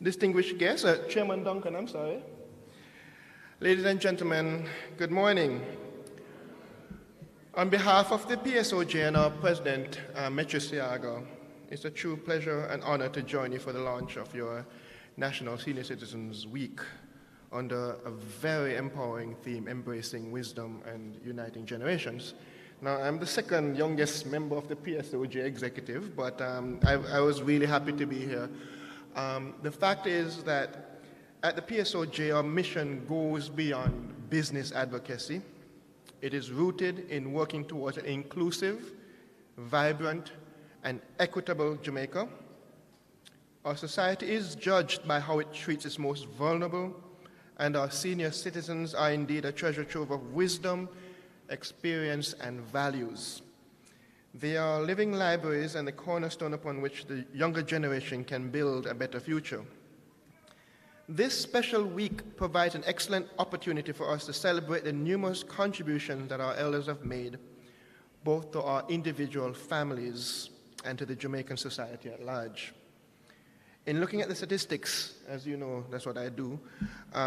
distinguished guests, Chairman Duncan, I'm sorry. Ladies and gentlemen, good morning. On behalf of the PSOJ and our President, Metro Siaga, it's a true pleasure and honor to join you for the launch of your National Senior Citizens Week under a very empowering theme, embracing wisdom and uniting generations. Now, I'm the second youngest member of the PSOJ executive, but I was really happy to be here. The fact is that at the PSOJ, our mission goes beyond business advocacy. It is rooted in working towards an inclusive, vibrant, and equitable Jamaica. Our society is judged by how it treats its most vulnerable, and our senior citizens are indeed a treasure trove of wisdom, experience, and values. They are living libraries and the cornerstone upon which the younger generation can build a better future. This special week provides an excellent opportunity for us to celebrate the numerous contributions that our elders have made, both to our individual families and to the Jamaican society at large. In looking at the statistics, as you know, that's what I do,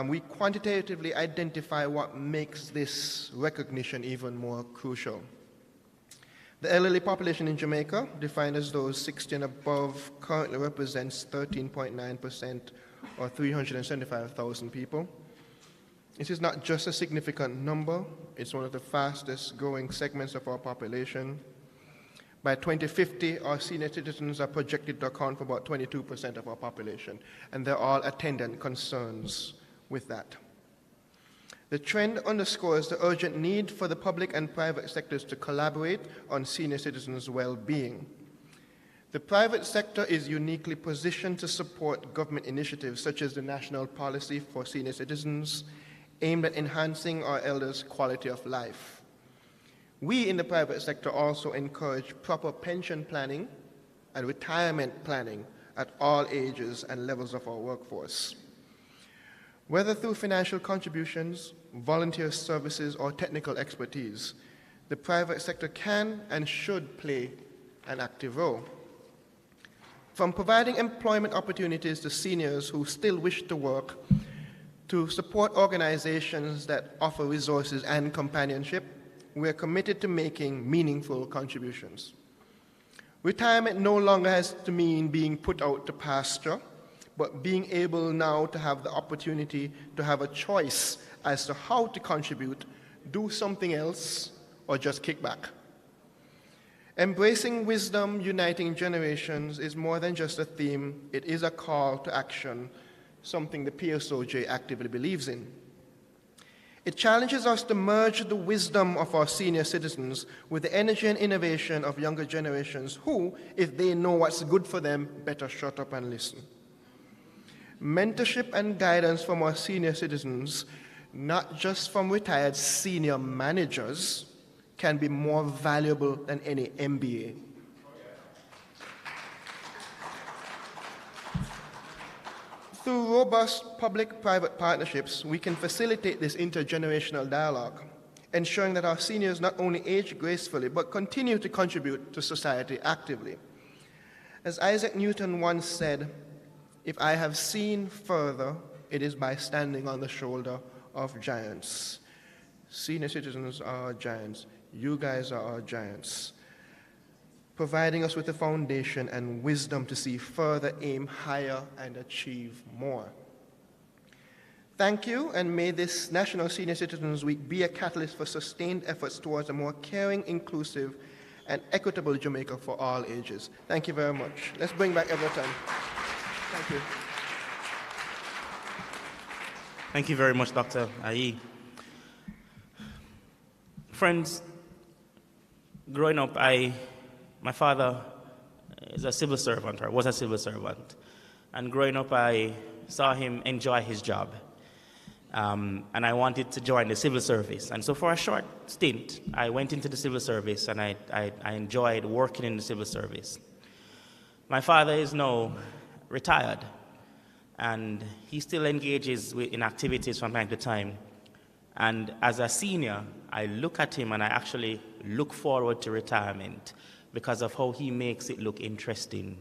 we quantitatively identify what makes this recognition even more crucial. The elderly population in Jamaica, defined as those 60 and above, currently represents 13.9%, or 375,000 people. This is not just a significant number, it's one of the fastest growing segments of our population. By 2050, our senior citizens are projected to account for about 22% of our population, and there are all attendant concerns with that. The trend underscores the urgent need for the public and private sectors to collaborate on senior citizens' well-being. The private sector is uniquely positioned to support government initiatives such as the National Policy for Senior Citizens, aimed at enhancing our elders' quality of life. We in the private sector also encourage proper pension planning and retirement planning at all ages and levels of our workforce. Whether through financial contributions, volunteer services, or technical expertise, the private sector can and should play an active role. From providing employment opportunities to seniors who still wish to work, to support organizations that offer resources and companionship, we are committed to making meaningful contributions. Retirement no longer has to mean being put out to pasture, but being able now to have the opportunity to have a choice as to how to contribute, do something else, or just kick back. Embracing wisdom, uniting generations is more than just a theme, it is a call to action, something the PSOJ actively believes in. It challenges us to merge the wisdom of our senior citizens with the energy and innovation of younger generations who, if they know what's good for them, better shut up and listen. Mentorship and guidance from our senior citizens, not just from retired senior managers, can be more valuable than any MBA. Through robust public-private partnerships, we can facilitate this intergenerational dialogue, ensuring that our seniors not only age gracefully, but continue to contribute to society actively. As Isaac Newton once said, "If I have seen further, it is by standing on the shoulder of giants." Senior citizens are our giants. You guys are our giants, providing us with the foundation and wisdom to see further, aim higher, and achieve more. Thank you, and may this National Senior Citizens Week be a catalyst for sustained efforts towards a more caring, inclusive, and equitable Jamaica for all ages. Thank you very much. Let's bring back Everton. Thank you. Thank you very much, Dr. Ayi. Friends, growing up, my father is a civil servant, or was a civil servant. And growing up, I saw him enjoy his job. And I wanted to join the civil service. And so for a short stint, I went into the civil service, and I enjoyed working in the civil service. My father is now retired, and he still engages in activities from time to time. And as a senior, I look at him and I actually look forward to retirement because of how he makes it look interesting.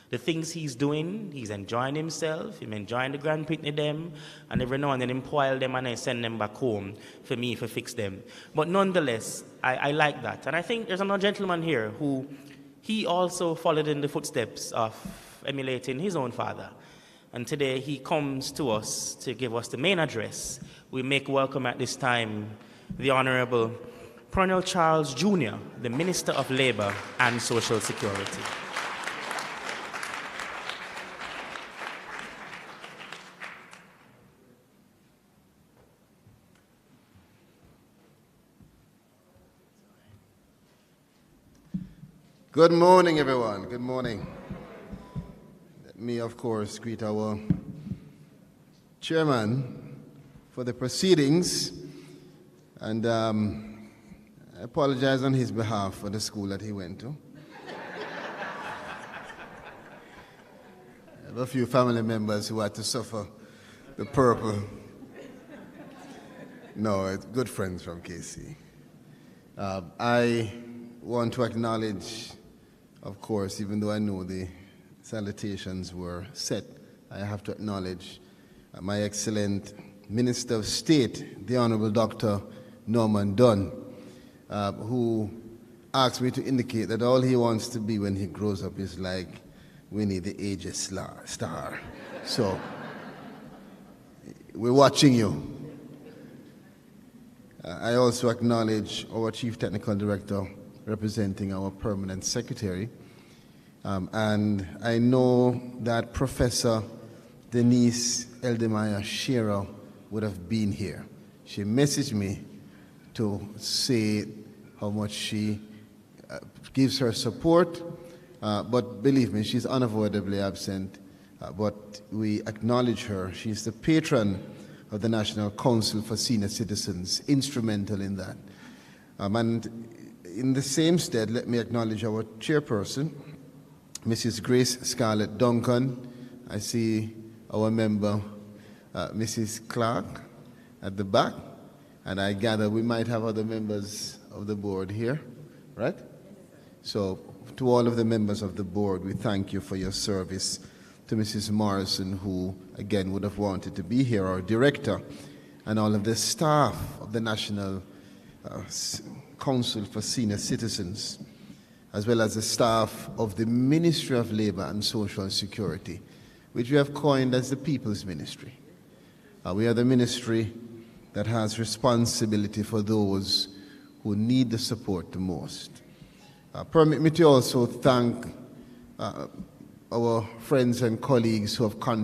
The things he's doing, he's enjoying himself, he's enjoying the Grand Prix them, and every now and then I them and I send them back home for me to fix them. But nonetheless, I like that. And I think there's another gentleman here who, he also followed in the footsteps of emulating his own father. And today he comes to us to give us the main address. We make welcome at this time the Honorable Pearnel Charles Jr., the Minister of Labor and Social Security. Good morning, everyone. Good morning. Let me, of course, greet our chairman for the proceedings, and I apologize on his behalf for the school that he went to. I have a few family members who had to suffer the purple. No, it's good friends from KC. I want to acknowledge, of course, even though I know the salutations were set, I have to acknowledge my excellent Minister of State, the Honorable Dr. Norman Dunn, who asked me to indicate that all he wants to be when he grows up is like Winnie the Aegis star. So, we're watching you. I also acknowledge our Chief Technical Director representing our Permanent Secretary. And I know that Professor Denise Eldemire Shearer would have been here. She messaged me to say how much she gives her support, but believe me, she's unavoidably absent, but we acknowledge her. She's the patron of the National Council for Senior Citizens, instrumental in that. And in the same stead, let me acknowledge our chairperson, Mrs. Grace Scarlett Duncan. I see our member, Mrs. Clark, at the back, and I gather we might have other members of the board here, right? So, to all of the members of the board, we thank you for your service. To Mrs. Morrison, who again would have wanted to be here, our director, and all of the staff of the National Council for Senior Citizens, as well as the staff of the Ministry of Labor and Social Security, which we have coined as the People's Ministry. We are the ministry that has responsibility for those who need the support the most. Permit me to also thank our friends and colleagues who have contributed